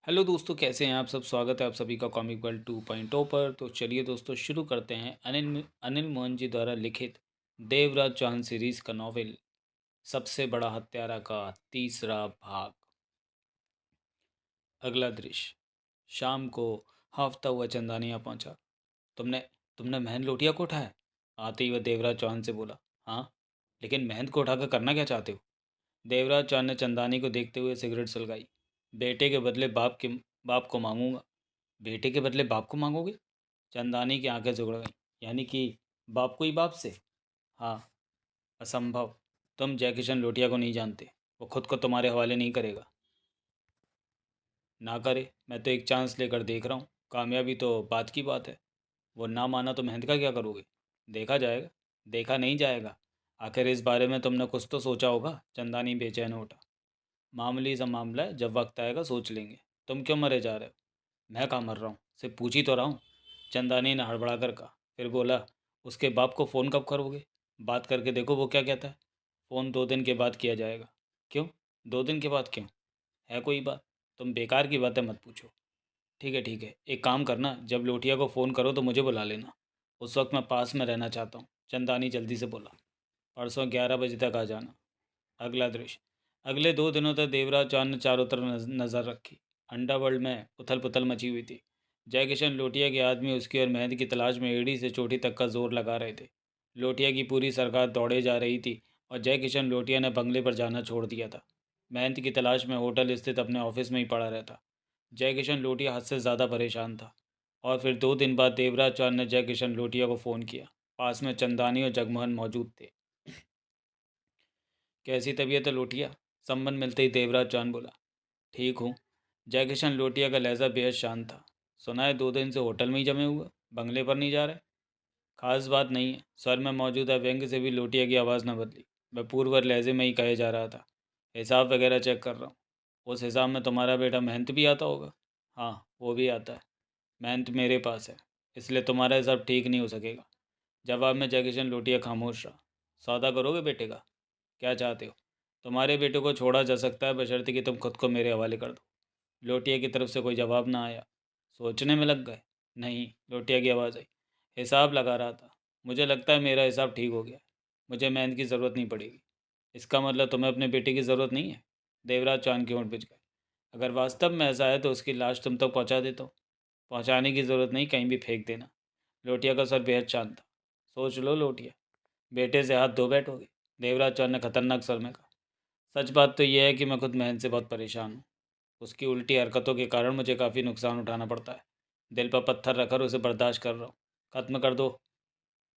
Hello दोस्तों, कैसे हैं आप सब। स्वागत है आप सभी का कॉमिक वर्ल्ड 2.0 पर। तो चलिए दोस्तों, शुरू करते हैं अनिल अनिल मोहन जी द्वारा लिखित देवराज चौहान सीरीज का नॉवेल सबसे बड़ा हत्यारा का तीसरा भाग। अगला दृश्य। शाम को हाफता हुआ चंदानिया पहुंचा। तुमने तुमने महंत लोटिया को उठाया? आते ही वह देवराज चौहान से बोला। हाँ, लेकिन महंत को उठाकर करना क्या चाहते हो? देवराज चौहान ने चंदानी को देखते हुए सिगरेट सुलगाई। बेटे के बदले बाप को मांगूंगा। बेटे के बदले बाप को मांगोगे? चंदानी की आंखें सिकुड़ गईं। यानी कि बाप को ही बाप से? हाँ। असंभव। तुम जय किशन लोटिया को नहीं जानते। वो खुद को तुम्हारे हवाले नहीं करेगा। ना करे, मैं तो एक चांस लेकर देख रहा हूँ। कामयाबी तो बात की बात है। वो ना माना तो मेहनत का क्या करोगे? देखा जाएगा। देखा नहीं जाएगा। आखिर इस बारे में तुमने कुछ तो सोचा होगा। चंदानी बेचैन हो उठा। मामूली सा मामला है, जब वक्त आएगा सोच लेंगे। तुम क्यों मरे जा रहे हो? मैं कहाँ मर रहा हूँ, सिर्फ पूछ ही तो रहा हूँ। चंदानी ने हड़बड़ा कर कहा। फिर बोला, उसके बाप को फ़ोन कब करोगे? बात करके देखो वो क्या कहता है। फ़ोन 2 दिन के बाद किया जाएगा। क्यों? 2 दिन के बाद क्यों? है कोई बात? तुम बेकार की बातें मत पूछो। ठीक है ठीक है, एक काम करना, जब लोटिया को फ़ोन करो तो मुझे बुला लेना। उस वक्त मैं पास में रहना चाहता हूँ। चंदानी जल्दी से बोला। परसों 11 बजे तक आ जाना। अगला दृश्य। अगले 2 दिनों तक देवराज चांद ने चारों तरफ नज़र रखी। अंडरवर्ल्ड में उथल पुथल मची हुई थी। जयकिशन लोटिया के आदमी उसकी और मेहंद की तलाश में एड़ी से चोटी तक का जोर लगा रहे थे। लोटिया की पूरी सरकार दौड़े जा रही थी और जयकिशन लोटिया ने बंगले पर जाना छोड़ दिया था। मेहंद की तलाश में होटल स्थित अपने ऑफिस में ही पड़ा रहता। जयकिशन लोटिया हद से ज़्यादा परेशान था। और फिर 2 दिन बाद देवराज चांद ने जयकिशन लोटिया को फ़ोन किया। पास में चंदानी और जगमोहन मौजूद थे। कैसी तबीयत है लोटिया? संबंध मिलते ही देवराज चांद बोला। ठीक हूँ। जयकिशन लोटिया का लहजा बेहद शांत था। सुना है 2 दिन से होटल में ही जमे हुए, बंगले पर नहीं जा रहे? खास बात नहीं है। स्वर में मौजूदा व्यंग से भी लोटिया की आवाज़ न बदली। मैं पूर्वर लहजे में ही कहे जा रहा था। हिसाब वगैरह चेक कर रहा हूँ। उस हिसाब में तुम्हारा बेटा महंत भी आता होगा। हाँ, वो भी आता है। महंत मेरे पास है, इसलिए तुम्हारा हिसाब ठीक नहीं हो सकेगा। जवाब में जयकिशन लोटिया खामोश रहा। सौदा करोगे बेटे का? क्या चाहते हो? तुम्हारे बेटे को छोड़ा जा सकता है, बशर्ते कि तुम खुद को मेरे हवाले कर दो। लोटिया की तरफ से कोई जवाब ना आया। सोचने में लग गए? नहीं, लोटिया की आवाज़ आई। हिसाब लगा रहा था। मुझे लगता है मेरा हिसाब ठीक हो गया। मुझे मेहनत की ज़रूरत नहीं पड़ेगी। इसका मतलब तुम्हें अपने बेटे की ज़रूरत नहीं है? देवराज चांद के होंठ पिच गए। अगर वास्तव में ऐसा है तो उसकी लाश तुम तक पहुंचा देता हूँ। पहुंचाने की ज़रूरत नहीं, कहीं भी फेंक देना। लोटिया का सर बेहद शांत था। सोच लो लोटिया, बेटे से हाथ धो बैठोगे? देवराज चांद ने खतरनाक स्वर में कहा। सच बात तो यह है कि मैं खुद मेहनत से बहुत परेशान हूँ। उसकी उल्टी हरकतों के कारण मुझे काफ़ी नुकसान उठाना पड़ता है। दिल पर पत्थर रखकर उसे बर्दाश्त कर रहा हूँ। ख़त्म कर दो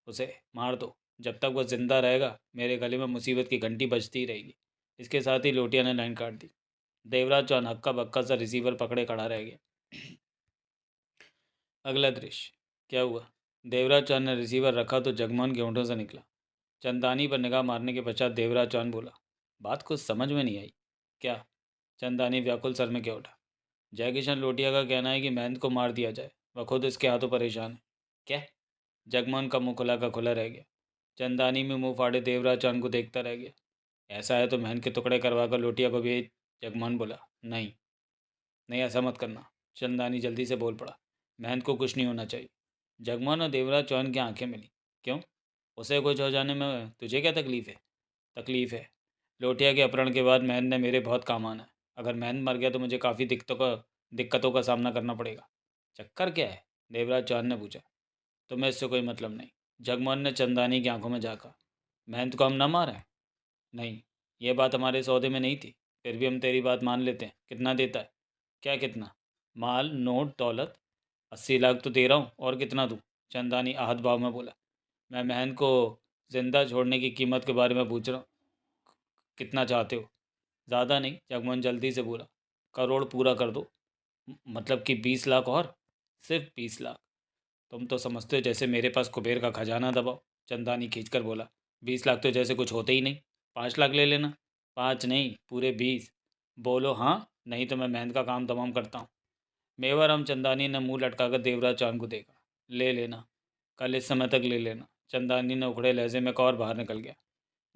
उसे, मार दो। जब तक वह जिंदा रहेगा मेरे गले में मुसीबत की घंटी बजती ही रहेगी। इसके साथ ही लोटिया ने लाइन काट दी। देवराज चौहान हक्का बक्का सा रिसीवर पकड़े खड़ा रह गया। अगला दृश्य। क्या हुआ? देवराज चौहान ने रिसीवर रखा तो जगमोहन के होंठों से निकला। चंदानी पर निगाह मारने के पश्चात देवराज चौहान बोला। बात कुछ समझ में नहीं आई। क्या? चंदानी व्याकुल सर में क्या उठा। जयकिशन लोटिया का कहना है कि महंत को मार दिया जाए। वह खुद इसके हाथों परेशान है। क्या? जगमोहन का मुंह खुला का खुला रह गया। चंदानी में मुंह फाड़े देवराज चांद को देखता रह गया। ऐसा है तो महंत के टुकड़े करवा कर लोटिया को भी। जगमोहन बोला। नहीं, नहीं, ऐसा मत करना। चंदानी जल्दी से बोल पड़ा। महंत को कुछ नहीं होना चाहिए। जगमोहन और देवराज चौहान की आंखें मिली। क्यों? उसे कुछ हो जाने में तुझे क्या तकलीफ है? तकलीफ है। लोटिया के अपहरण के बाद महंत ने मेरे बहुत काम आना है। अगर महंत मर गया तो मुझे काफ़ी दिक्कतों का सामना करना पड़ेगा। चक्कर क्या है? देवराज चौहान ने पूछा। तुम्हें इससे कोई मतलब नहीं। जगमोहन ने चंदानी की आंखों में झाँका। महंत को हम न मारें? नहीं, ये बात हमारे सौदे में नहीं थी। फिर भी हम तेरी बात मान लेते हैं। कितना देता है? क्या कितना? माल, नोट, दौलत। 80 लाख तो दे रहा हूँ, और कितना दूँ? चंदानी आहत भाव में बोला। मैं महंत को जिंदा छोड़ने की कीमत के बारे में पूछ रहा हूँ। कितना चाहते हो? ज़्यादा नहीं, जगमोहन जल्दी से बोला। करोड़ पूरा कर दो। मतलब कि 20 लाख और? सिर्फ 20 लाख? तुम तो समझते हो जैसे मेरे पास कुबेर का खजाना दबाओ। चंदानी खींचकर बोला। 20 लाख तो जैसे कुछ होते ही नहीं। 5 लाख ले लेना। 5 नहीं, पूरे 20। बोलो हाँ, नहीं तो मैं मेहनत का काम तमाम करता हूँ। मेवाराम चंदानी ने मुंह लटकाकर देवराज चांद को देखा। ले लेना, कल इस समय तक ले लेना। चंदानी ने उखड़े लहजे में कहा और बाहर निकल गया।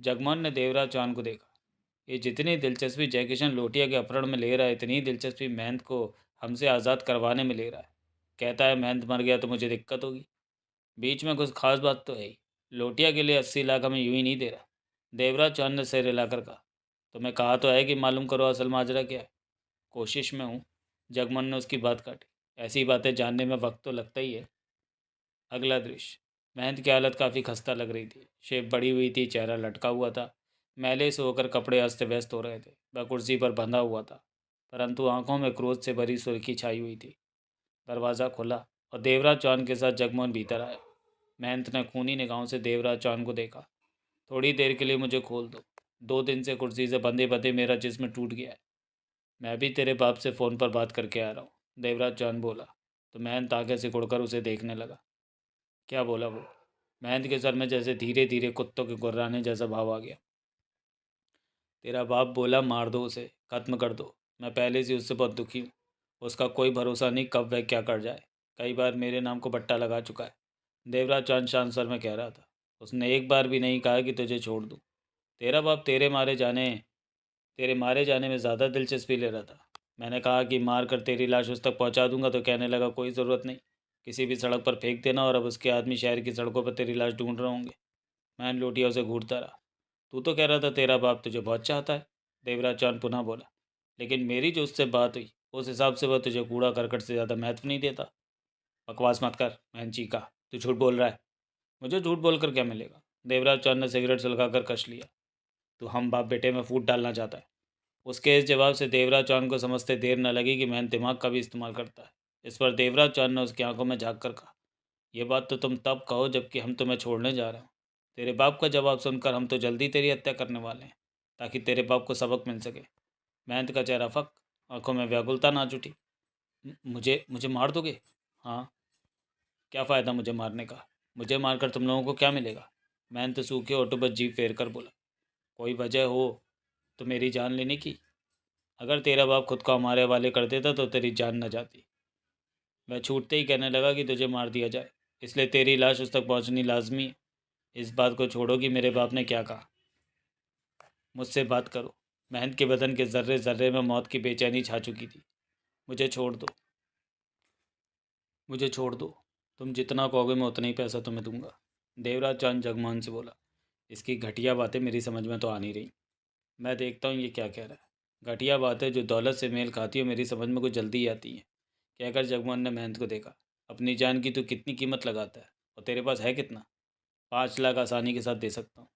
जगमोहन ने देवराज चांद को देखा। ये जितनी दिलचस्पी जयकिशन लोटिया के अपहरण में ले रहा है, इतनी दिलचस्पी मेहनत को हमसे आज़ाद करवाने में ले रहा है। कहता है महंत मर गया तो मुझे दिक्कत होगी। बीच में कुछ खास बात तो है ही। लोटिया के लिए 80 लाख हमें यूं ही नहीं दे रहा। देवराज चौहान ने सिर हिलाकर कहा। तुम्हें कहा तो है कि मालूम करो असल माजरा क्या है। कोशिश में हूँ। जगमोहन ने उसकी बात काटी। ऐसी बातें जानने में वक्त तो लगता ही है। अगला दृश्य। महंत की हालत काफ़ी खस्ता लग रही थी। शेप बढ़ी हुई थी, चेहरा लटका हुआ था। मैले से होकर कपड़े अस्त व्यस्त हो रहे थे। वह कुर्सी पर बंधा हुआ था, परंतु आंखों में क्रोध से भरी सुर्खी छाई हुई थी। दरवाज़ा खुला और देवराज चौहान के साथ जगमोहन भीतर आया। महंत ने खूनी निगाहों से देवराज चौहान को देखा। थोड़ी देर के लिए मुझे खोल दो। 2 दिन से कुर्सी से बंधे बंधे मेरा जिस्म टूट गया है। मैं भी तेरे बाप से फ़ोन पर बात करके आ रहा हूँ, देवराज चौहान बोला। तो महंत आंखें सिकुड़कर उसे देखने लगा। क्या बोला वो? महंत के सर में जैसे धीरे धीरे कुत्तों के गुर्राने जैसा भाव आ गया। तेरा बाप बोला मार दो उसे, खत्म कर दो। मैं पहले से उससे बहुत दुखी हूँ। उसका कोई भरोसा नहीं कब वह क्या कर जाए। कई बार मेरे नाम को बट्टा लगा चुका है। देवराज चांद शांत स्वर में कह रहा था। उसने एक बार भी नहीं कहा कि तुझे छोड़ दूँ। तेरा बाप तेरे मारे जाने में ज़्यादा दिलचस्पी ले रहा था। मैंने कहा कि मार कर तेरी लाश उस तक पहुंचा दूंगा तो कहने लगा कोई ज़रूरत नहीं, किसी भी सड़क पर फेंक देना और अब उसके आदमी शहर की सड़कों पर तेरी लाश ढूंढ रहे होंगे। मैं लोटिया उसे घूरता रहा। तू तो कह रहा था तेरा बाप तुझे बहुत चाहता है, देवराज चौहान पुनः बोला। लेकिन मेरी जो उससे बात हुई उस हिसाब से वह तुझे कूड़ा करकट से ज़्यादा महत्व नहीं देता। बकवास मत कर, मैंने चीखा। तू झूठ बोल रहा है। मुझे झूठ बोलकर क्या मिलेगा? देवराज चौहान ने सिगरेट सुलगाकर कश लिया। तू हम बाप बेटे में फूट डालना चाहता है। उसके इस जवाब से देवराज चौहान को समझते देर न लगी कि मैंने दिमाग का भी इस्तेमाल करता है। इस पर देवराज चौहान ने उसकी आंखों में झाँक कर कहा, यह बात तो तुम तब कहो जबकि हम तुम्हें छोड़ने जा रहे हो। तेरे बाप का जवाब सुनकर हम तो जल्दी तेरी हत्या करने वाले हैं, ताकि तेरे बाप को सबक मिल सके। महंत का चेहरा फक, आंखों में व्याकुलता नाच उठी। मुझे मुझे मार दोगे? हाँ। क्या फ़ायदा मुझे मारने का? मुझे मारकर तुम लोगों को क्या मिलेगा? महंत सूखे होठों पर जीभ फेर कर बोला। कोई वजह हो तो मेरी जान लेने की। अगर तेरा बाप खुद को हमारे हवाले कर देता तो तेरी जान न जाती। मैं छूटते ही कहने लगा कि तुझे मार दिया जाए, इसलिए तेरी लाश उस तक पहुंचनी लाजमी है। इस बात को छोड़ो कि मेरे बाप ने क्या कहा। मुझसे बात करो। महंत के बदन के जर्रे जर्रे में मौत की बेचैनी छा चुकी थी। मुझे छोड़ दो, मुझे छोड़ दो। तुम जितना कहोगे मैं उतना ही पैसा तुम्हें दूंगा, देवराज चांद जगमान से बोला। इसकी घटिया बातें मेरी समझ में तो आ नहीं रही। मैं देखता हूँ ये क्या कह रहा है। घटिया बातें जो दौलत से मेल खाती हो मेरी समझ में कुछ जल्दी ही आती हैं, कहकर जगमोहन ने महंत को देखा। अपनी जान की तू कितनी कीमत लगाता है और तेरे पास है कितना? 5 लाख आसानी के साथ दे सकता हूँ।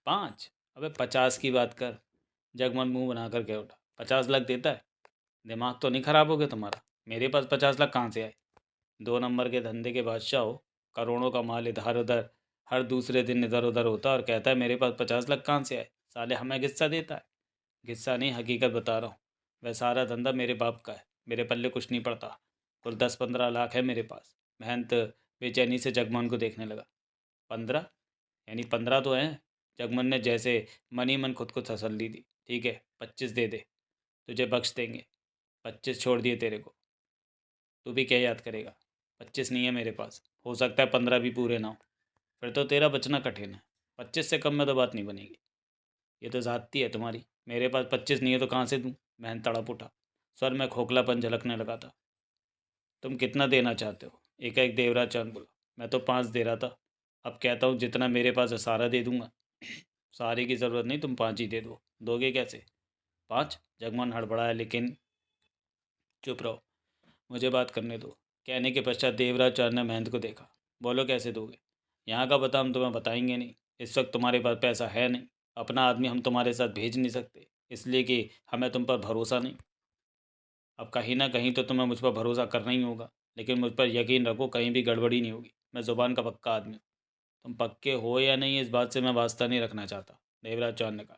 5? अबे 50 की बात कर। जगमोहन मुंह बनाकर कह उठा। 50 लाख देता है? दिमाग तो नहीं खराब हो गया तुम्हारा? मेरे पास 50 लाख कहाँ से आए? 2 नंबर के धंधे के बादशाह हो। करोड़ों का माल इधर उधर हर दूसरे दिन इधर उधर होता और कहता है मेरे पास 50 लाख कहाँ से आए? साले हमें किस्सा देता है। किस्सा नहीं, हकीकत बता रहा हूँ। वह सारा धंधा मेरे बाप का है। मेरे पल्ले कुछ नहीं पड़ता। कुल 10-15 लाख है मेरे पास। महंत बेचैनी से जगमोहन को देखने लगा। 15? यानी 15 तो हैं? जगमोहन ने जैसे मन ही मन खुद को तसल्ली दी। ठीक है, 25 दे दे, तुझे बख्श देंगे। 25 छोड़ दिए तेरे को। तू भी क्या याद करेगा? 25 नहीं है मेरे पास, हो सकता है 15 भी पूरे ना हो। फिर तो तेरा बचना कठिन है। 25 से कम में तो बात नहीं बनेगी। ये तो ज़्यादती है तुम्हारी। मेरे पास 25 नहीं है तो कहाँ से दूँ? महंत तड़प उठा। स्वर में खोखलापन झलकने लगा था। तुम कितना देना चाहते हो? एकाएक देवराज चांद बोला। मैं तो 5 दे रहा था, अब कहता हूँ जितना मेरे पास है सारा दे दूंगा। सारे की ज़रूरत नहीं, तुम 5 ही दे दो। दोगे कैसे? 5? जगमोहन हड़बड़ाया, लेकिन चुप रहो, मुझे बात करने दो। कहने के पश्चात देवराज चांद ने महंत को देखा। बोलो कैसे दोगे? यहाँ का पता हम तुम्हें बताएंगे नहीं। इस वक्त तुम्हारे पास पैसा है नहीं। अपना आदमी हम तुम्हारे साथ भेज नहीं सकते, इसलिए कि हमें तुम पर भरोसा नहीं। अब कहीं ना कहीं तो तुम्हें मुझ पर भरोसा करना ही होगा, लेकिन मुझ पर यकीन रखो कहीं भी गड़बड़ी नहीं होगी। मैं ज़ुबान का पक्का आदमी हूँ। तुम पक्के हो या नहीं इस बात से मैं वास्ता नहीं रखना चाहता, देवराज चौहान ने कहा।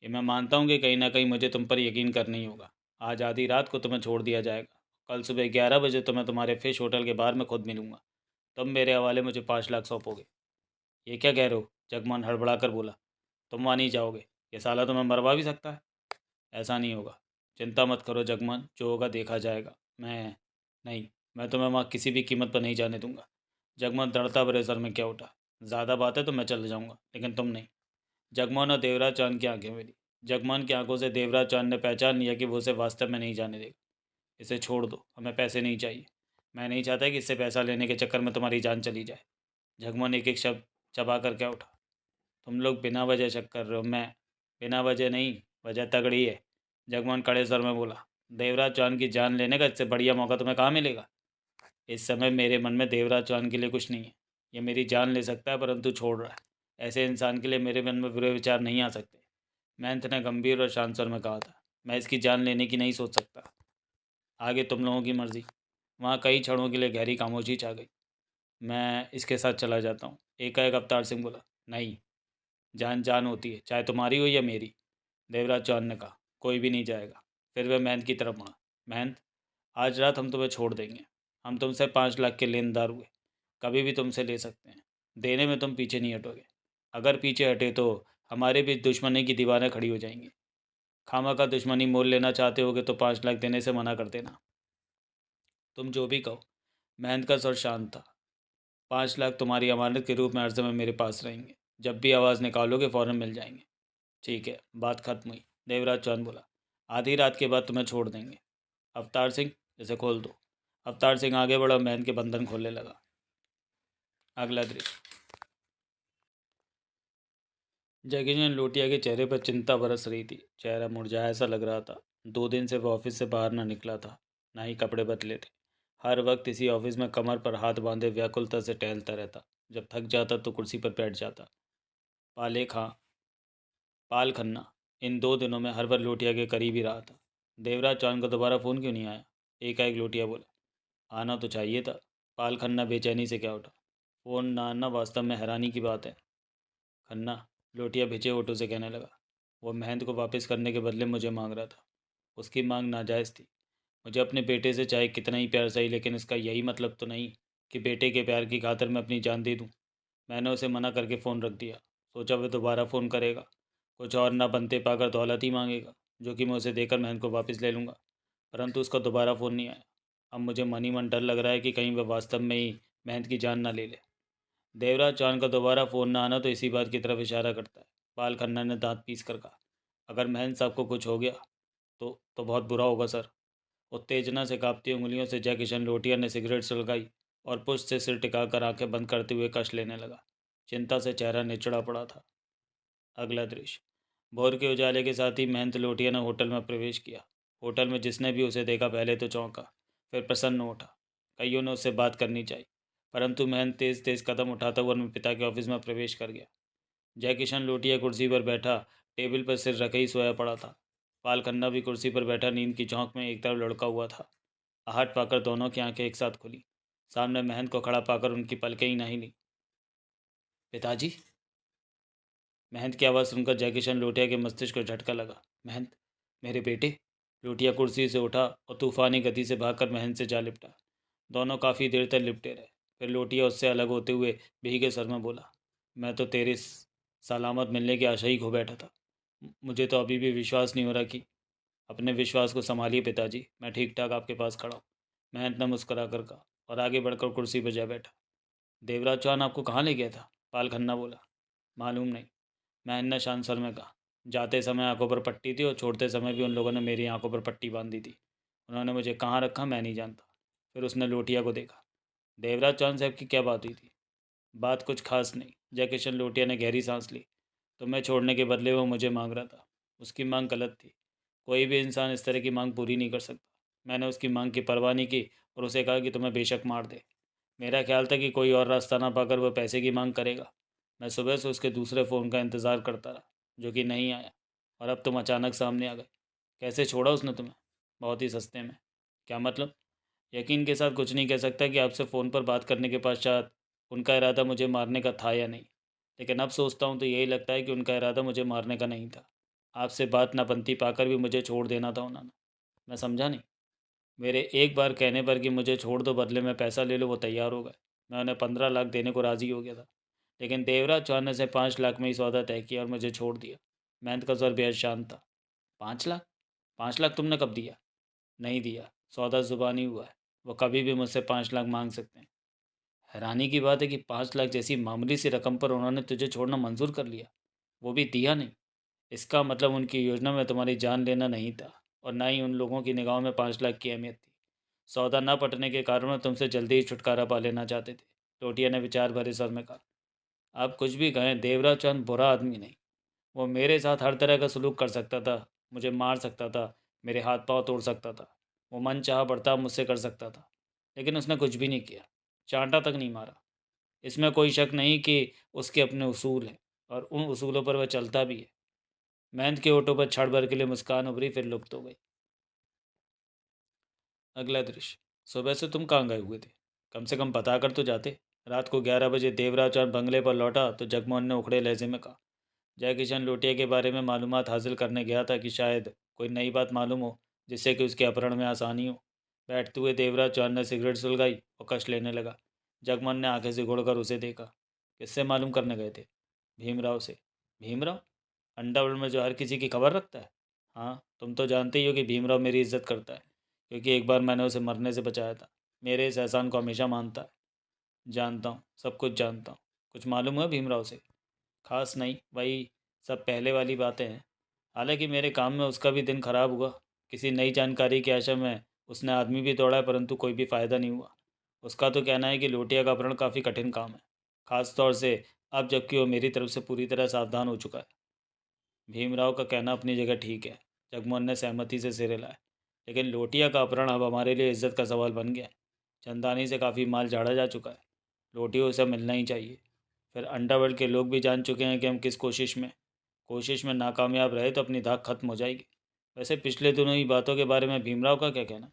ये मैं मानता हूँ कि कहीं ना कहीं मुझे तुम पर यकीन करना ही होगा। आज आधी रात को तुम्हें छोड़ दिया जाएगा। कल सुबह 11 बजे तो मैं तुम्हारे फिश होटल के बाहर में खुद मिलूंगा। तुम मेरे हवाले मुझे 5 लाख सौंपोगे। ये क्या कह रहे हो? जगमोहन हड़बड़ा कर बोला। तुम वहाँ नहीं जाओगे। ये साला तुम्हें मरवा भी सकता है। ऐसा नहीं होगा। चिंता मत करो जगमोहन, जो होगा देखा जाएगा। मैं नहीं, मैं तुम्हें वहाँ किसी भी कीमत पर नहीं जाने दूंगा। जगमोहन दृढ़ता भरे सर में क्या उठा। ज़्यादा बात है तो मैं चल जाऊँगा, लेकिन तुम नहीं। जगमोहन और देवराज चांद की आंखें मिली। जगमोहन की आंखों से देवराज चांद ने पहचान लिया कि वो उसे वास्तव में नहीं जाने देगा। इसे छोड़ दो, हमें पैसे नहीं चाहिए। मैं नहीं चाहता कि इससे पैसा लेने के चक्कर में तुम्हारी जान चली जाए। जगमोहन एक एक शब्द चबा कर क्या उठा। तुम लोग बिना वजह शक कर रहे हो। मैं बिना वजह नहीं, वजह तगड़ी है। जगमोहन कड़े स्वर में बोला। देवराज चौहान की जान लेने का इससे बढ़िया मौका तुम्हें कहाँ मिलेगा। इस समय मेरे मन में देवराज चौहान के लिए कुछ नहीं है। ये मेरी जान ले सकता है परंतु छोड़ रहा है। ऐसे इंसान के लिए मेरे मन में बुरे विचार नहीं आ सकते। महंत ने गंभीर और शांत स्वर में कहा था। मैं इसकी जान लेने की नहीं सोच सकता। आगे तुम लोगों की मर्जी। वहाँ कई क्षणों के लिए गहरी खामोशी छा गई। मैं इसके साथ चला जाता हूँ, एकाएक अवतार सिंह बोला। नहीं, जान जान होती है, चाहे तुम्हारी हो या मेरी। देवराज चौहान ने कहा। कोई भी नहीं जाएगा। फिर वह महंत की तरफ मुड़ा। महंत, आज रात हम तुम्हें छोड़ देंगे। हम तुमसे 5 लाख के लेनदार हुए, कभी भी तुमसे ले सकते हैं। देने में तुम पीछे नहीं हटोगे। अगर पीछे हटे तो हमारे बीच दुश्मनी की दीवारें खड़ी हो जाएंगी। खामा का दुश्मनी मोल लेना चाहते होगे तो 5 लाख देने से मना कर देना। तुम जो भी कहो। महंत का स्वर शांत था। 5 लाख तुम्हारी अमानत के रूप में हर समय मेरे पास रहेंगे। जब भी आवाज़ निकालोगे फ़ौरन मिल जाएंगे। ठीक है, बात खत्म हुई। देवराज चौहान बोला। आधी रात के बाद तुम्हें छोड़ देंगे। अवतार सिंह, इसे खोल दो। अवतार सिंह आगे बढ़ा, महंत के बंधन खोलने लगा। अगला दृश्य। जगीजन लोटिया के चेहरे पर चिंता बरस रही थी। चेहरा मुरझाया सा लग रहा था। 2 दिन से वह ऑफिस से बाहर ना निकला था, ना ही कपड़े बदले थे। हर वक्त इसी ऑफिस में कमर पर हाथ बांधे व्याकुलता से टहलता रहता। जब थक जाता तो कुर्सी पर बैठ जाता। पाले खां पाल खन्ना इन 2 दिनों में हर बार लोटिया के करीब ही रहा था। देवराज चौहान का दोबारा फ़ोन क्यों नहीं आया। एकाएक लोटिया बोला। आना तो चाहिए था। पाल खन्ना बेचैनी से क्या उठा। फ़ोन ना आना वास्तव में हैरानी की बात है। खन्ना, लोटिया भिजे होठों से कहने लगा। वो महंत को वापस करने के बदले मुझे मांग रहा था। उसकी मांग नाजायज़ थी। मुझे अपने बेटे से चाहे कितना ही प्यार सही, लेकिन इसका यही मतलब तो नहीं कि बेटे के प्यार की खातिर मैं अपनी जान दे दूँ। मैंने उसे मना करके फ़ोन रख दिया। सोचा वह दोबारा फ़ोन करेगा, कुछ और ना बनते पाकर दौलत ही मांगेगा, जो कि मैं उसे देकर महंत को वापस ले लूँगा। परंतु उसका दोबारा फ़ोन नहीं आया। अब मुझे मन ही मन डर लग रहा है कि कहीं वह वास्तव में ही महंत की जान ना ले ले। देवराज चौहान का दोबारा फ़ोन ना आना तो इसी बात की तरफ इशारा करता है। पाल खन्ना ने दांत पीस कर कहा। अगर महंत साहब को कुछ हो गया तो बहुत बुरा होगा सर। उत्तेजना से कांपती उंगलियों से जय किशन लोटिया ने सिगरेट सुलगाई और पुष्ट से सिर टिकाकर आंखें बंद करते हुए कश लेने लगा। चिंता से चेहरा निचड़ा पड़ा था। अगला दृश्य। भोर के उजाले के साथ ही महंत लोटिया ने होटल में प्रवेश किया। होटल में जिसने भी उसे देखा पहले तो चौंका, फिर प्रसन्न उठा। कईयों ने उससे बात करनी चाहिए, परंतु महंत तेज तेज कदम उठाता हुआ अपने पिता के ऑफिस में प्रवेश कर गया। जय किशन लोटिया कुर्सी पर बैठा टेबल पर सिर रखे ही सोया पड़ा था। पाल खन्ना भी कुर्सी पर बैठा नींद की झोंक में एक तरफ लुढ़का हुआ था। आहट पाकर दोनों की आंखें एक साथ खुली। सामने महंत को खड़ा पाकर उनकी पलकें ही नहीं ली। पिताजी। महंत की आवाज़ सुनकर जयकिशन लोटिया के मस्तिष्क को झटका लगा। महंत, मेरे बेटे। लोटिया कुर्सी से उठा और तूफानी गति से भागकर महंत से जा लिपटा। दोनों काफ़ी देर तक लिपटे रहे। फिर लोटिया उससे अलग होते हुए भीगे सर में बोला। मैं तो तेरे सलामत मिलने की आशा ही खो बैठा था। मुझे तो अभी भी विश्वास नहीं हो रहा कि। अपने विश्वास को संभालिए पिताजी, मैं ठीक ठाक आपके पास खड़ा हूँ। महंत ने मुस्करा कर कहा और आगे बढ़कर कुर्सी पर जा बैठा। देवराज चौहान आपको कहाँ ले गया था। पाल खन्ना बोला। मालूम नहीं। महन ने शांत स्वर में कहा। जाते समय आंखों पर पट्टी थी और छोड़ते समय भी उन लोगों ने मेरी आंखों पर पट्टी बांधी थी। उन्होंने मुझे कहाँ रखा मैं नहीं जानता। फिर उसने लोटिया को देखा। देवराज चौहान साहब की क्या बात हुई थी। बात कुछ खास नहीं। जयकिशन लोटिया ने गहरी सांस ली। तुम्हें छोड़ने के बदले वो मुझे मांग रहा था। उसकी मांग गलत थी। कोई भी इंसान इस तरह की मांग पूरी नहीं कर सकता। मैंने उसकी मांग की परवाह नहीं की और उसे कहा कि तुम्हें बेशक मार दे। मेरा ख्याल था कि कोई और रास्ता ना पाकर वह पैसे की मांग करेगा। मैं सुबह से उसके दूसरे फ़ोन का इंतज़ार करता रहा, जो कि नहीं आया। और अब तुम अचानक सामने आ गए। कैसे छोड़ा उसने तुम्हें। बहुत ही सस्ते में। क्या मतलब। यकीन के साथ कुछ नहीं कह सकता कि आपसे फ़ोन पर बात करने के पश्चात उनका इरादा मुझे मारने का था या नहीं। लेकिन अब सोचता हूँ तो यही लगता है कि उनका इरादा मुझे मारने का नहीं था। आपसे बात ना बनती पाकर भी मुझे छोड़ देना था उन्होंने। मैं समझा नहीं। मेरे एक बार कहने पर कि मुझे छोड़ दो, बदले में पैसा ले लो, वो तैयार हो गए। मैं उन्हें 15 लाख देने को राज़ी हो गया था। लेकिन देवराज चौहान ने से 5 लाख में ही सौदा तय किया और मुझे छोड़ दिया। महंत का स्वर बेहद शांत था। 5 लाख। 5 लाख तुमने कब दिया। नहीं दिया, सौदा ज़ुबानी हुआ है। वो कभी भी मुझसे 5 लाख मांग सकते हैं। हैरानी की बात है कि 5 लाख जैसी मामूली सी रकम पर उन्होंने तुझे छोड़ना मंजूर कर लिया, वो भी दिया नहीं। इसका मतलब उनकी योजना में तुम्हारी जान लेना नहीं था और ना ही उन लोगों की निगाहों में 5 लाख की अहमियत थी। सौदा न पटने के कारण मैं तुमसे जल्दी ही छुटकारा पा लेना चाहते थे। लोटिया ने विचार भरे स्वर में कहा। आप कुछ भी कहें, देवराज चंद बुरा आदमी नहीं। वो मेरे साथ हर तरह का सलूक कर सकता था, मुझे मार सकता था, मेरे हाथ पांव तोड़ सकता था। वो मन चाह बर्ताव मुझसे कर सकता था, लेकिन उसने कुछ भी नहीं किया, चांटा तक नहीं मारा। इसमें कोई शक नहीं कि उसके अपने उसूल हैं, और उन उसूलों पर वह चलता भी है। महंत के होठों पर क्षण भर के लिए मुस्कान उभरी, फिर लुप्त हो गई। अगला दृश्य। सुबह से तुम कहाँ गए हुए थे? कम से कम बता कर तो जाते। रात को 11 बजे देवराज चौहान बंगले पर लौटा तो जगमोहन ने उखड़े लहजे में कहा। जयकिशन लोटिया के बारे में मालूमात हासिल करने गया था कि शायद कोई नई बात मालूम हो जिससे कि उसके अपहरण में आसानी हो। बैठते हुए देवराज चौहान ने सिगरेट सुलगाई और कश लेने लगा। जगमोहन ने आंखें सिकोड़कर उसे देखा। किससे मालूम करने गए थे? भीमराव से। भीमराव? अंडरवर्ल्ड में जो हर किसी की खबर रखता है? हाँ, तुम तो जानते ही हो कि भीमराव मेरी इज्जत करता है, क्योंकि एक बार मैंने उसे मरने से बचाया था। मेरे इस एहसान को हमेशा मानता है। जानता हूँ, सब कुछ जानता हूँ। कुछ मालूम हुआ भीमराव से? खास नहीं, वही सब पहले वाली बातें हैं। हालांकि मेरे काम में उसका भी दिन खराब हुआ। किसी नई जानकारी की आशा में उसने आदमी भी तोड़ा है, परंतु कोई भी फ़ायदा नहीं हुआ। उसका तो कहना है कि लोटिया का अपहरण काफ़ी कठिन काम है, खास तौर से अब जबकि वो मेरी तरफ से पूरी तरह सावधान हो चुका है। भीमराव का कहना अपनी जगह ठीक है। जगमोहन ने सहमति से सिर हिलाया। लेकिन लोटिया का अपहरण अब हमारे लिए इज्जत का सवाल बन गया है। चंदानी से काफ़ी माल झाड़ा जा चुका है। लोटिया उसे मिलना ही चाहिए। फिर अंडरवर्ल्ड के लोग भी जान चुके हैं कि हम किस कोशिश में नाकामयाब रहे तो अपनी धाक खत्म हो जाएगी। वैसे पिछले दिनों ही बातों के बारे में भीमराव का क्या कहना?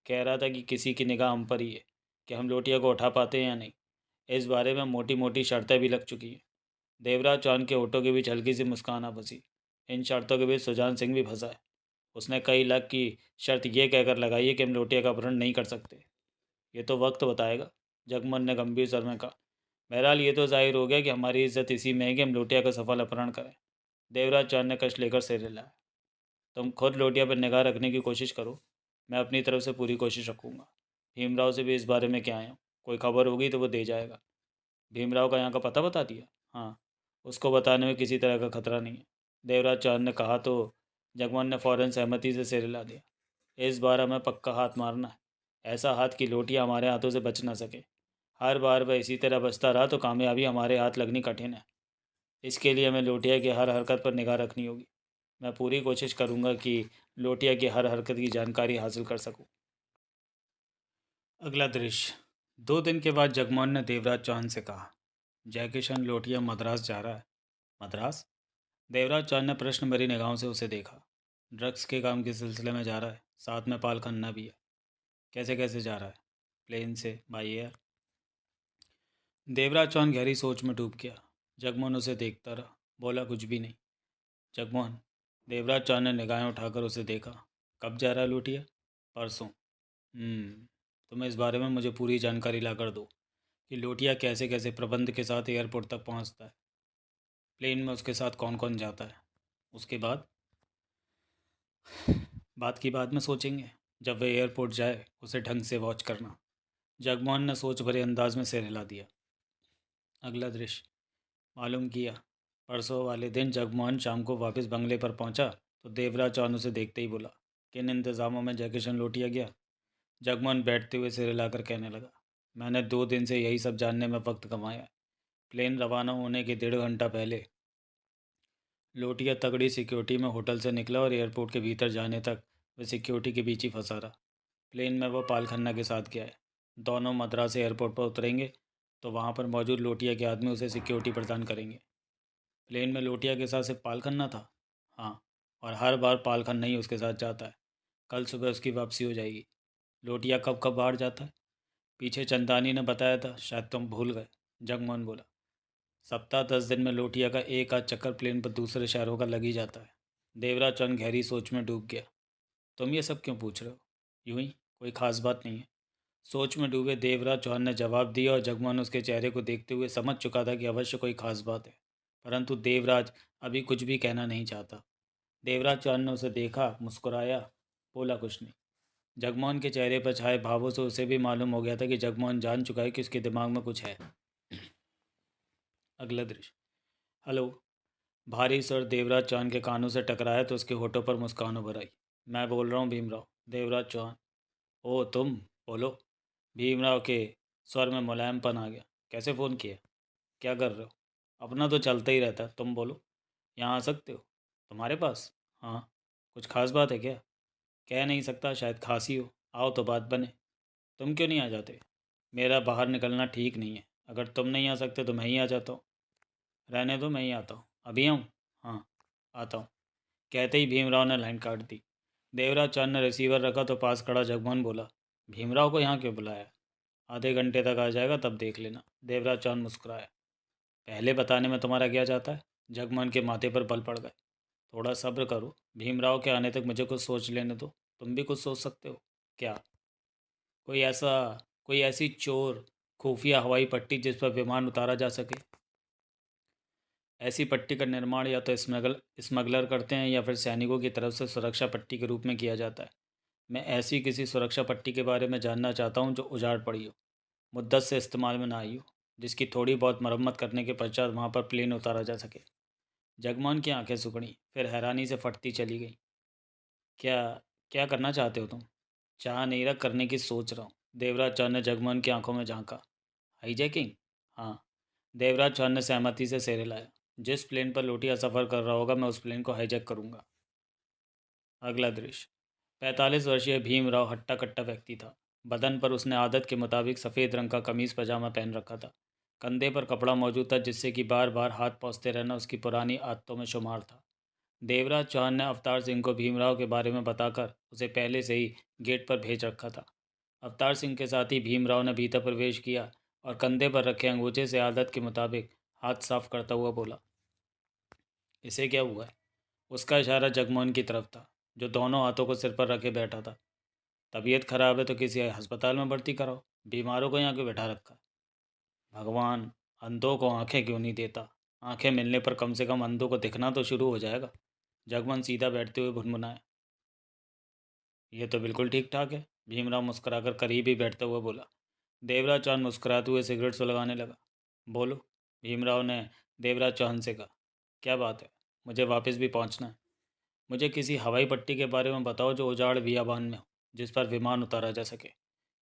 कह रहा था कि किसी की निगाह हम पर ही है, कि हम लोटिया को उठा पाते हैं या नहीं। इस बारे में मोटी मोटी शर्तें भी लग चुकी हैं। देवराज चौहान के होठों के बीच हल्की सी मुस्कान आ बसी। इन शर्तों के बीच सुजान सिंह भी फंसा है। उसने कई लाख की शर्त ये कहकर लगाई है कि हम लोटिया का अपहरण नहीं कर सकते। ये तो वक्त बताएगा, जगमोहन ने गंभीर स्वर में कहा। बहरहाल ये तो जाहिर हो गया कि हमारी इज्जत इसी में है कि हम लोटिया का सफल अपहरण करें। देवराज चौहान ने कश लेकर सिर हिलाया। तुम खुद लोटिया पर निगाह रखने की कोशिश करो, मैं अपनी तरफ से पूरी कोशिश रखूँगा। भीमराव से भी इस बारे में क्या आया, कोई खबर होगी तो वो दे जाएगा। भीमराव का यहाँ का पता बता दिया? हाँ, उसको बताने में किसी तरह का खतरा नहीं है, देवराज चौहान ने कहा तो जगमोहन ने फौरन सहमति से सिर हिला दिया। इस बार हमें पक्का हाथ मारना है, ऐसा हाथ कि लोटिया हमारे हाथों से बच ना सके। हर बार वह इसी तरह बचता रहा तो कामयाबी हमारे हाथ लगनी कठिन है। इसके लिए हमें लोटिया की हर हरकत पर निगाह रखनी होगी। मैं पूरी कोशिश करूंगा कि लोटिया की हर हरकत की जानकारी हासिल कर सकूं। अगला दृश्य। 2 दिन के बाद जगमोहन ने देवराज चौहान से कहा। जयकिशन लोटिया मद्रास जा रहा है। मद्रास? देवराज चौहान ने प्रश्न भरी निगाहों से उसे देखा। ड्रग्स के काम के सिलसिले में जा रहा है, साथ में पाल खन्ना भी है। कैसे कैसे जा रहा है? प्लेन से, बाई एयर। देवराज चौहान गहरी सोच में डूब गया। जगमोहन उसे देखता रहा, बोला कुछ भी नहीं। जगमोहन। देवराज चौहान ने निगाहें उठाकर उसे देखा। कब जा रहा है लोटिया? परसों। तुम इस बारे में मुझे पूरी जानकारी ला कर दो कि लोटिया कैसे कैसे प्रबंध के साथ एयरपोर्ट तक पहुंचता है। प्लेन में उसके साथ कौन कौन जाता है? उसके बाद? बात की बाद में सोचेंगे। जब वह एयरपोर्ट जाए उसे ढंग से वॉच करना। जगमोहन ने सोच भरे अंदाज में सिर हिला दिया। अगला दृश्य। मालूम किया। परसों वाले दिन जगमोहन शाम को वापस बंगले पर पहुंचा तो देवराज चौहान उसे देखते ही बोला, किन इंतज़ामों में जयकिशन लोटिया गया? जगमोहन बैठते हुए सिर हिलाकर कहने लगा, मैंने 2 दिन से यही सब जानने में वक्त गंवाया है। प्लेन रवाना होने के 1.5 घंटा पहले लोटिया तगड़ी सिक्योरिटी में होटल से निकला और एयरपोर्ट के भीतर जाने तक वह सिक्योरिटी के बीच ही फंसा रहा। प्लेन में वह पाल खन्ना के साथ गया है। दोनों मद्रास एयरपोर्ट पर उतरेंगे तो वहाँ पर मौजूद लोटिया के आदमी उसे सिक्योरिटी प्रदान करेंगे। प्लेन में लोटिया के साथ सिर्फ पाल खन्ना था? हाँ, और हर बार पाल खन्ना ही उसके साथ जाता है। कल सुबह उसकी वापसी हो जाएगी। लोटिया कब कब बाहर जाता है? पीछे चंदानी ने बताया था, शायद तुम भूल गए। जगमोहन बोला। सप्ताह 10 दिन में लोटिया का एक आध चक्कर प्लेन पर दूसरे शहरों का लग ही जाता है। देवराज चंद गहरी सोच में डूब गया। तुम ये सब क्यों पूछ रहे हो? यूं ही, कोई खास बात नहीं है। सोच में डूबे देवराज चौहान ने जवाब दिया और जगमोहन उसके चेहरे को देखते हुए समझ चुका था कि अवश्य कोई खास बात है, परंतु देवराज अभी कुछ भी कहना नहीं चाहता। देवराज चौहान ने उसे देखा, मुस्कुराया, बोला कुछ नहीं। जगमोहन के चेहरे पर छाए भावों से उसे भी मालूम हो गया था कि जगमोहन जान चुका है कि उसके दिमाग में कुछ है। अगला दृश्य। हेलो। भारी स्वर देवराज चौहान के कानों से टकराया तो उसके होठों पर मुस्कान उभर आई। मैं बोल रहा हूँ भीमराव, देवराज चौहान। ओ तुम, बोलो। भीमराव के स्वर में मुलायमपन आ गया। कैसे फ़ोन किया? क्या कर रहे हो? अपना तो चलता ही रहता है, तुम बोलो। यहाँ आ सकते हो? तुम्हारे पास? हाँ। कुछ खास बात है क्या? कह नहीं सकता, शायद खांसी हो। आओ तो बात बने। तुम क्यों नहीं आ जाते? मेरा बाहर निकलना ठीक नहीं है। अगर तुम नहीं आ सकते तो मैं ही आ जाता हूँ। रहने दो, मैं ही आता हूँ। अभी आऊँ? हाँ, आता हूँ। कहते ही भीमराव ने लाइन काट दी। देवराज चांद ने रिसीवर रखा तो पास खड़ा जगमोहन बोला, भीमराव को यहाँ क्यों बुलाया? आधे घंटे तक आ जाएगा, तब देख लेना। देवराज चांद मुस्कुराया। पहले बताने में तुम्हारा क्या जाता है? जगमोहन के माथे पर बल पड़ गए। थोड़ा सब्र करो, भीमराव के आने तक मुझे कुछ सोच लेने दो। तुम भी कुछ सोच सकते हो क्या? कोई ऐसा कोई ऐसी चोर खुफिया हवाई पट्टी जिस पर विमान उतारा जा सके। ऐसी पट्टी का निर्माण या तो स्मगलर करते हैं या फिर सैनिकों की तरफ से सुरक्षा पट्टी के रूप में किया जाता है। मैं ऐसी किसी सुरक्षा पट्टी के बारे में जानना चाहता हूँ जो उजाड़ पड़ी हो, मुद्दत से इस्तेमाल में ना आई हो, जिसकी थोड़ी बहुत मरम्मत करने के पश्चात वहाँ पर प्लेन उतारा जा सके। जगमोहन की आंखें सुकड़ी, फिर हैरानी से फटती चली गई। क्या क्या करना चाहते हो तुम? चाह नहीं रख, करने की सोच रहा हूँ। देवराज चौहान ने जगमोहन की आंखों में झांका। हाईजैकिंग? हाँ। देवराज चौहान ने सहमति से सिर हिलाया। जिस प्लेन पर लोटिया सफ़र कर रहा होगा, मैं उस प्लेन को हाईजैक करूँगा। अगला दृश्य। 45 वर्षीय भीमराव हट्टा कट्टा व्यक्ति था। बदन पर उसने आदत के मुताबिक सफ़ेद रंग का कमीज़ पजामा पहन रखा था। कंधे पर कपड़ा मौजूद था जिससे कि बार बार हाथ पहुँचते रहना उसकी पुरानी आदतों में शुमार था। देवराज चौहान ने अवतार सिंह को भीमराव के बारे में बताकर उसे पहले से ही गेट पर भेज रखा था। अवतार सिंह के साथ ही भीमराव ने भीतर प्रवेश किया और कंधे पर रखे अंगूठे से आदत के मुताबिक हाथ साफ करता हुआ बोला, इसे क्या हुआ है? उसका इशारा जगमोहन की तरफ था, जो दोनों हाथों को सिर पर रखे बैठा था। तबीयत खराब है तो किसी अस्पताल में भर्ती कराओ, बीमारों को यहाँ क्यों बैठा रखा? भगवान, अंधों को आंखें क्यों नहीं देता? आंखें मिलने पर कम से कम अंधों को दिखना तो शुरू हो जाएगा। जगमोहन सीधा बैठते हुए भुनभुनाया। यह तो बिल्कुल ठीक ठाक है, भीमराव मुस्कुराकर करीब ही बैठते हुए बोला। देवराज चौहान मुस्कुराते हुए सिगरेट सुलगाने लगा। बोलो, भीमराव ने देवराज चौहान से कहा। क्या बात है? मुझे वापस भी पहुंचना है। मुझे किसी हवाई पट्टी के बारे में बताओ जो उजाड़ बियाबान में हो, जिस पर विमान उतारा जा सके।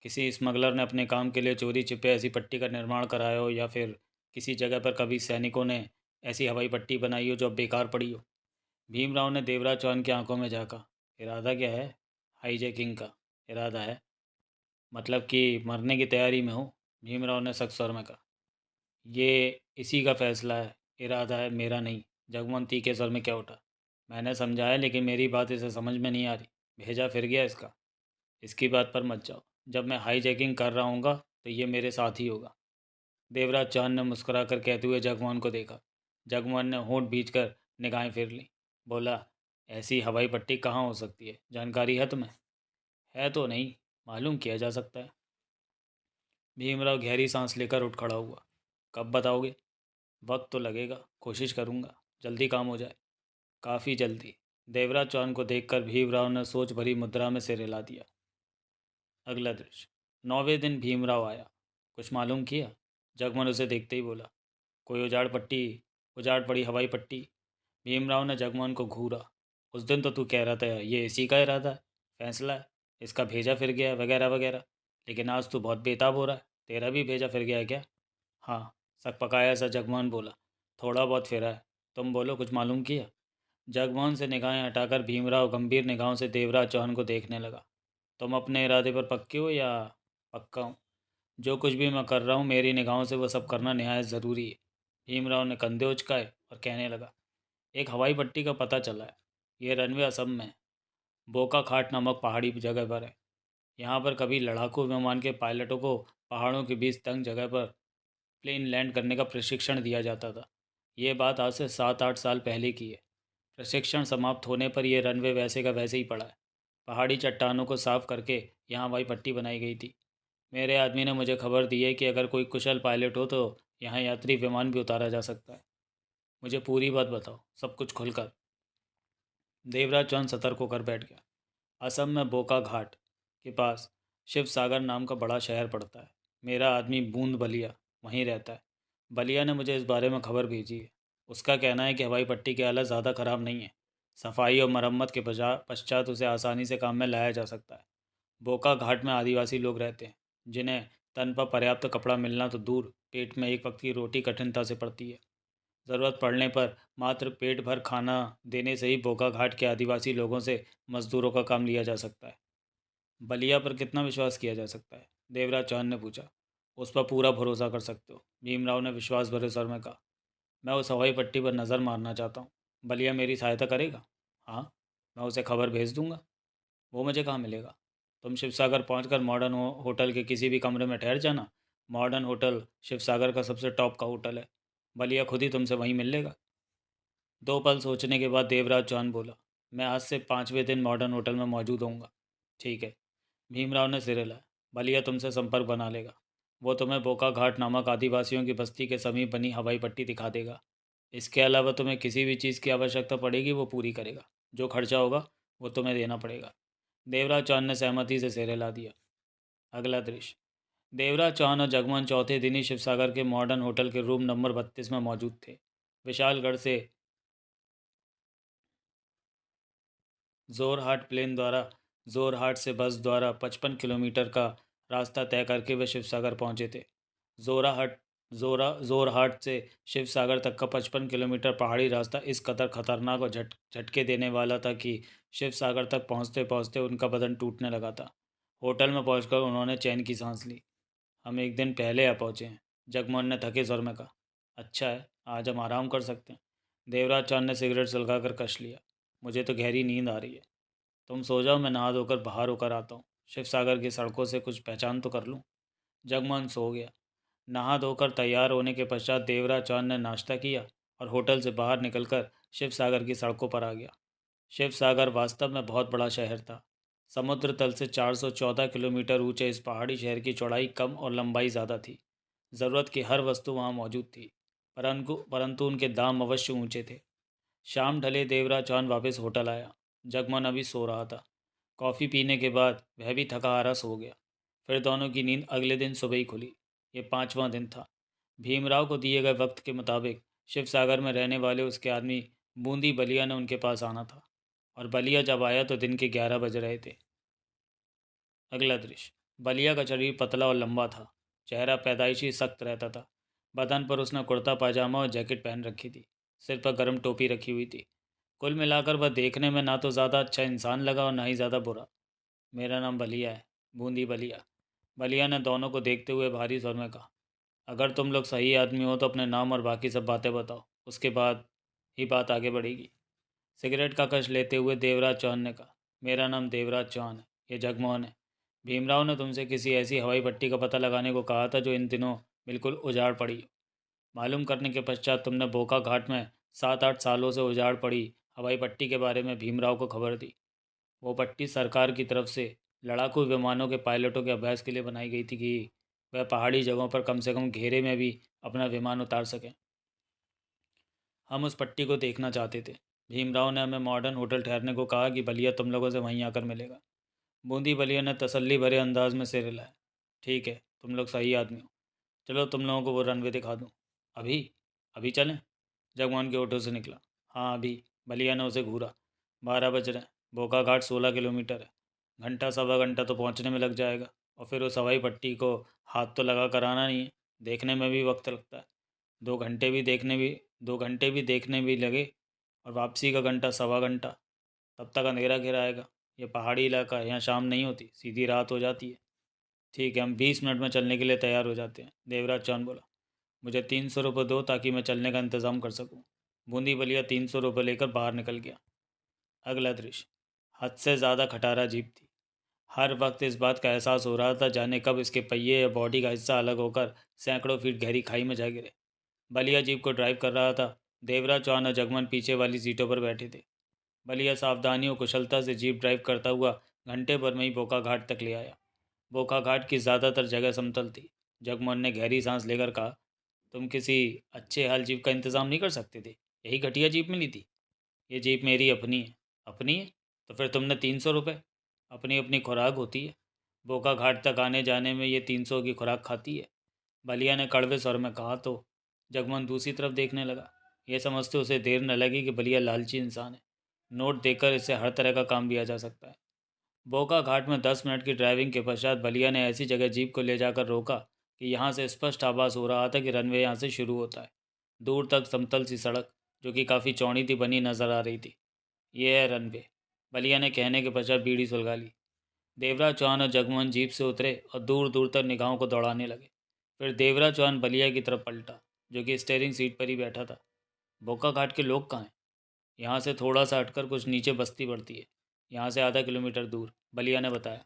किसी स्मगलर ने अपने काम के लिए चोरी छिपे ऐसी पट्टी का निर्माण कराया हो, या फिर किसी जगह पर कभी सैनिकों ने ऐसी हवाई पट्टी बनाई हो जो अब बेकार पड़ी हो। भीमराव ने देवराज चौहान की आंखों में झाँका। इरादा क्या है? हाईजैकिंग का इरादा है। मतलब कि मरने की तैयारी में हो, भीमराव ने सख्त स्वर में कहा। ये इसी का फैसला है, इरादा है, मेरा नहीं। जगमोहन तीखे स्वर में क्या उठा। मैंने समझाया लेकिन मेरी बात इसे समझ में नहीं आ रही। भेजा फिर गया इसका। इसकी बात पर मत जाओ। जब मैं हाईजैकिंग कर रहा हूँगा तो ये मेरे साथ ही होगा। देवराज चौहान ने मुस्कुरा कर कहते हुए जगमोहन को देखा। जगमोहन ने होंठ भींचकर निगाहें फेर ली। बोला, ऐसी हवाई पट्टी कहाँ हो सकती है? जानकारी है तुम्हें? है तो नहीं, मालूम किया जा सकता है। भीमराव गहरी सांस लेकर उठ खड़ा हुआ। कब बताओगे? वक्त तो लगेगा, कोशिश करूँगा जल्दी काम हो जाए। काफ़ी जल्दी। देवराज चौहान को देखकर भीमराव ने सोच भरी मुद्रा में सिर हिला दिया। अगला दृश्य। 9वें दिन भीमराव आया। कुछ मालूम किया? जगमोहन उसे देखते ही बोला। कोई उजाड़ पड़ी हवाई पट्टी। भीमराव ने जगमोहन को घूरा। उस दिन तो तू कह रहा था ये इसी का इरादा है, फैसला है, इसका भेजा फिर गया वगैरह वगैरह। लेकिन आज तू बहुत बेताब हो रहा है। तेरा भी भेजा फिर गया है क्या? हाँ, सकपकाया सा जगमोहन बोला। थोड़ा बहुत फिरा है। तुम बोलो, कुछ मालूम किया? जगमोहन से निगाहें हटाकर भीमराव गंभीर निगाहों से देवराज चौहान को देखने लगा। तुम अपने इरादे पर पक्के हो या? पक्का हूँ। जो कुछ भी मैं कर रहा हूँ मेरी निगाहों से वो सब करना नहायत ज़रूरी है। भीमराव ने कंधे उचकाए और कहने लगा। एक हवाई पट्टी का पता चला है। ये रनवे असम में है। बोका खाट नामक पहाड़ी जगह पर है। यहाँ पर कभी लड़ाकू विमान के पायलटों को पहाड़ों के बीच तंग जगह पर प्लेन लैंड करने का प्रशिक्षण दिया जाता था। ये बात आज से 7-8 साल पहले की है। प्रशिक्षण समाप्त होने पर यह रनवे वैसे का वैसे ही पड़ा है। पहाड़ी चट्टानों को साफ करके यहाँ हवाई पट्टी बनाई गई थी। मेरे आदमी ने मुझे खबर दी है कि अगर कोई कुशल पायलट हो तो यहाँ यात्री विमान भी उतारा जा सकता है। मुझे पूरी बात बताओ, सब कुछ खुलकर। देवराज चौहान सतर्क होकर बैठ गया। असम में बोका घाट के पास शिव सागर नाम का बड़ा शहर पड़ता है। मेरा आदमी बूंद बलिया वहीं रहता है। बलिया ने मुझे इस बारे में खबर भेजी है। उसका कहना है कि हवाई पट्टी के हालत ज़्यादा ख़राब नहीं है। सफाई और मरम्मत के पश्चात उसे आसानी से काम में लाया जा सकता है। बोका घाट में आदिवासी लोग रहते हैं, जिन्हें तन पर पर्याप्त कपड़ा मिलना तो दूर, पेट में एक वक्त की रोटी कठिनता से पड़ती है। ज़रूरत पड़ने पर मात्र पेट भर खाना देने से ही बोका घाट के आदिवासी लोगों से मजदूरों का काम लिया जा सकता है। बलिया पर कितना विश्वास किया जा सकता है? देवराज चौहान ने पूछा। उस पर पूरा भरोसा कर सकते हो, भीमराव ने विश्वास भरे स्वर में कहा। मैं उस हवाई पट्टी पर नज़र मारना चाहता हूँ। बलिया मेरी सहायता करेगा? हाँ, मैं उसे खबर भेज दूंगा। वो मुझे कहाँ मिलेगा? तुम शिवसागर पहुंचकर मॉडर्न होटल के किसी भी कमरे में ठहर जाना। मॉडर्न होटल शिवसागर का सबसे टॉप का होटल है। बलिया खुद ही तुमसे वहीं मिल लेगा। दो पल सोचने के बाद देवराज चौहान बोला, मैं आज से 5वें दिन मॉडर्न होटल में मौजूद होऊंगा। ठीक है। भीमराव ने सिर हिलाया। बलिया तुमसे संपर्क बना लेगा। वो तुम्हें बोका घाट नामक आदिवासियों की बस्ती के समीप बनी हवाई पट्टी दिखा देगा। इसके अलावा तुम्हें किसी भी चीज़ की आवश्यकता पड़ेगी वो पूरी करेगा। जो खर्चा होगा वो तुम्हें देना पड़ेगा। देवराज चौहान ने सहमति से सिर हिला दिया। अगला दृश्य। देवराज चौहान और जगमोहन चौथे दिन ही शिवसागर के मॉडर्न होटल के रूम नंबर 32 में मौजूद थे। विशालगढ़ से जोरहाट प्लेन द्वारा जोरहाट से बस द्वारा 55 किलोमीटर का रास्ता तय करके वे शिवसागर पहुंचे थे। जोराहट जोरहाट से शिवसागर तक का 55 किलोमीटर पहाड़ी रास्ता इस कदर खतरनाक और झटके देने वाला था कि शिवसागर तक पहुंचते पहुंचते उनका बदन टूटने लगा था। होटल में पहुंचकर उन्होंने चैन की सांस ली। हम एक दिन पहले आ पहुँचे हैं, जगमोहन ने थके स्वर में कहा। अच्छा है, आज हम आराम कर सकते हैं। देवराज चांद ने सिगरेट सुलगाकर कश लिया। मुझे तो गहरी नींद आ रही है। तुम सो जाओ, मैं नहा धोकर बाहर होकर आता हूँ। शिवसागर की सड़कों से कुछ पहचान तो कर लूँ। जगमोहन सो गया। नहा धोकर तैयार होने के पश्चात देवराज चांद ने नाश्ता किया और होटल से बाहर निकलकर शिवसागर की सड़कों पर आ गया। शिवसागर वास्तव में बहुत बड़ा शहर था। समुद्र तल से 414 किलोमीटर ऊंचे इस पहाड़ी शहर की चौड़ाई कम और लंबाई ज़्यादा थी। ज़रूरत की हर वस्तु वहाँ मौजूद थी, परंतु उनके दाम अवश्य ऊंचे थे। शाम ढले देवराज चौहान वापस होटल आया। जगमोहन अभी सो रहा था। कॉफ़ी पीने के बाद वह भी थका हारा सो गया। फिर दोनों की नींद अगले दिन सुबह ही खुली। ये 5वां दिन था। भीमराव को दिए गए वक्त के मुताबिक शिवसागर में रहने वाले उसके आदमी बूंदी बलिया ने उनके पास आना था, और बलिया जब आया तो दिन के 11 बज रहे थे। अगला दृश्य। बलिया का शरीर पतला और लंबा था। चेहरा पैदाइशी सख्त रहता था। बदन पर उसने कुर्ता पाजामा और जैकेट पहन रखी थी। सिर पर गर्म टोपी रखी हुई थी। कुल मिलाकर वह देखने में ना तो ज़्यादा अच्छा इंसान लगा और ना ही ज़्यादा बुरा। मेरा नाम बलिया है, बूंदी बलिया। बलिया ने दोनों को देखते हुए भारी स्वर में कहा। अगर तुम लोग सही आदमी हो तो अपने नाम और बाकी सब बातें बताओ, उसके बाद ही बात आगे बढ़ेगी। सिगरेट का कश लेते हुए देवराज चौहान ने कहा, मेरा नाम देवराज चौहान है, ये जगमोहन है। भीमराव ने तुमसे किसी ऐसी हवाई पट्टी का पता लगाने को कहा था जो इन दिनों बिल्कुल उजाड़ पड़ी हो। मालूम करने के पश्चात तुमने बोका घाट में 7-8 सालों से उजाड़ पड़ी हवाई पट्टी के बारे में भीमराव को खबर दी। वो पट्टी सरकार की तरफ से लड़ाकू विमानों के पायलटों के अभ्यास के लिए बनाई गई थी कि वह पहाड़ी जगहों पर कम से कम घेरे में भी अपना विमान उतार सकें। हम उस पट्टी को देखना चाहते थे। भीमराव ने हमें मॉडर्न होटल ठहरने को कहा कि बलिया तुम लोगों से वहीं आकर मिलेगा। बूंदी बलिया ने तसल्ली भरे अंदाज में सिर हिलाया। ठीक है, तुम लोग सही आदमी हो। चलो तुम लोगों को वो रनवे दिखा दूँ। अभी? अभी चलें? जगमोहन के होठों से निकला। हाँ अभी। बलिया ने उसे घूरा। 12 बज रहे हैं। बोका घाट 16 किलोमीटर है। घंटा सवा घंटा तो पहुंचने में लग जाएगा, और फिर उस हवाई पट्टी को हाथ तो लगा कर आना नहीं है। देखने में भी वक्त लगता है। 2 घंटे भी लगे, और वापसी का घंटा सवा घंटा। तब तक अंधेरा घिर आएगा। ये पहाड़ी इलाका है, यहाँ शाम नहीं होती, सीधी रात हो जाती है। ठीक है, हम 20 मिनट में चलने के लिए तैयार हो जाते हैं। देवराज चौहान बोला। मुझे 300 रुपये दो ताकि मैं चलने का इंतज़ाम कर सकूँ। बूंदी बलिया 300 रुपये लेकर बाहर निकल गया। अगला दृश्य। हद से ज़्यादा खटारा जीप थी। हर वक्त इस बात का एहसास हो रहा था, जाने कब इसके पहिए या बॉडी का हिस्सा अलग होकर सैकड़ों फीट गहरी खाई में जा गिरे। बलिया जीप को ड्राइव कर रहा था। देवराज चौहान और जगमन पीछे वाली सीटों पर बैठे थे। बलिया सावधानी और कुशलता से जीप ड्राइव करता हुआ घंटे भर में ही बोका घाट तक ले आया। बोका घाट की ज़्यादातर जगह समतल थी। जगमोहन ने गहरी सांस लेकर कहा, तुम किसी अच्छे हाल जीप का इंतज़ाम नहीं कर सकते थे? यही घटिया जीप मिली थी? ये जीप मेरी अपनी है। अपनी है? तो फिर तुमने 300 रुपये? अपनी अपनी खुराक होती है। बोका घाट तक आने जाने में ये 300 की खुराक खाती है। बलिया ने कड़वे स्वर में कहा तो जगमोहन दूसरी तरफ देखने लगा। यह समझते उसे देर न लगी कि बलिया लालची इंसान है। नोट देकर इससे हर तरह का काम लिया जा सकता है। बोका घाट में 10 मिनट की ड्राइविंग के पश्चात बलिया ने ऐसी जगह जीप को ले जाकर रोका कि यहाँ से स्पष्ट आभास हो रहा था कि रनवे यहाँ से शुरू होता है। दूर तक समतल सी सड़क, जो कि काफ़ी चौड़ी थी, बनी नजर आ रही थी। ये है रनवे, बलिया ने कहने के पश्चात बीड़ी सुलगा ली। देवराज चौहान और जगमोहन जीप से उतरे और दूर दूर तक निगाहों को दौड़ाने लगे। फिर देवराज चौहान बलिया की तरफ पलटा, जो कि स्टेयरिंग सीट पर ही बैठा था। बोका घाट के लोग कहाँ हैं? यहाँ से थोड़ा सा हटकर कुछ नीचे बस्ती पड़ती है, यहाँ से आधा किलोमीटर दूर, बलिया ने बताया।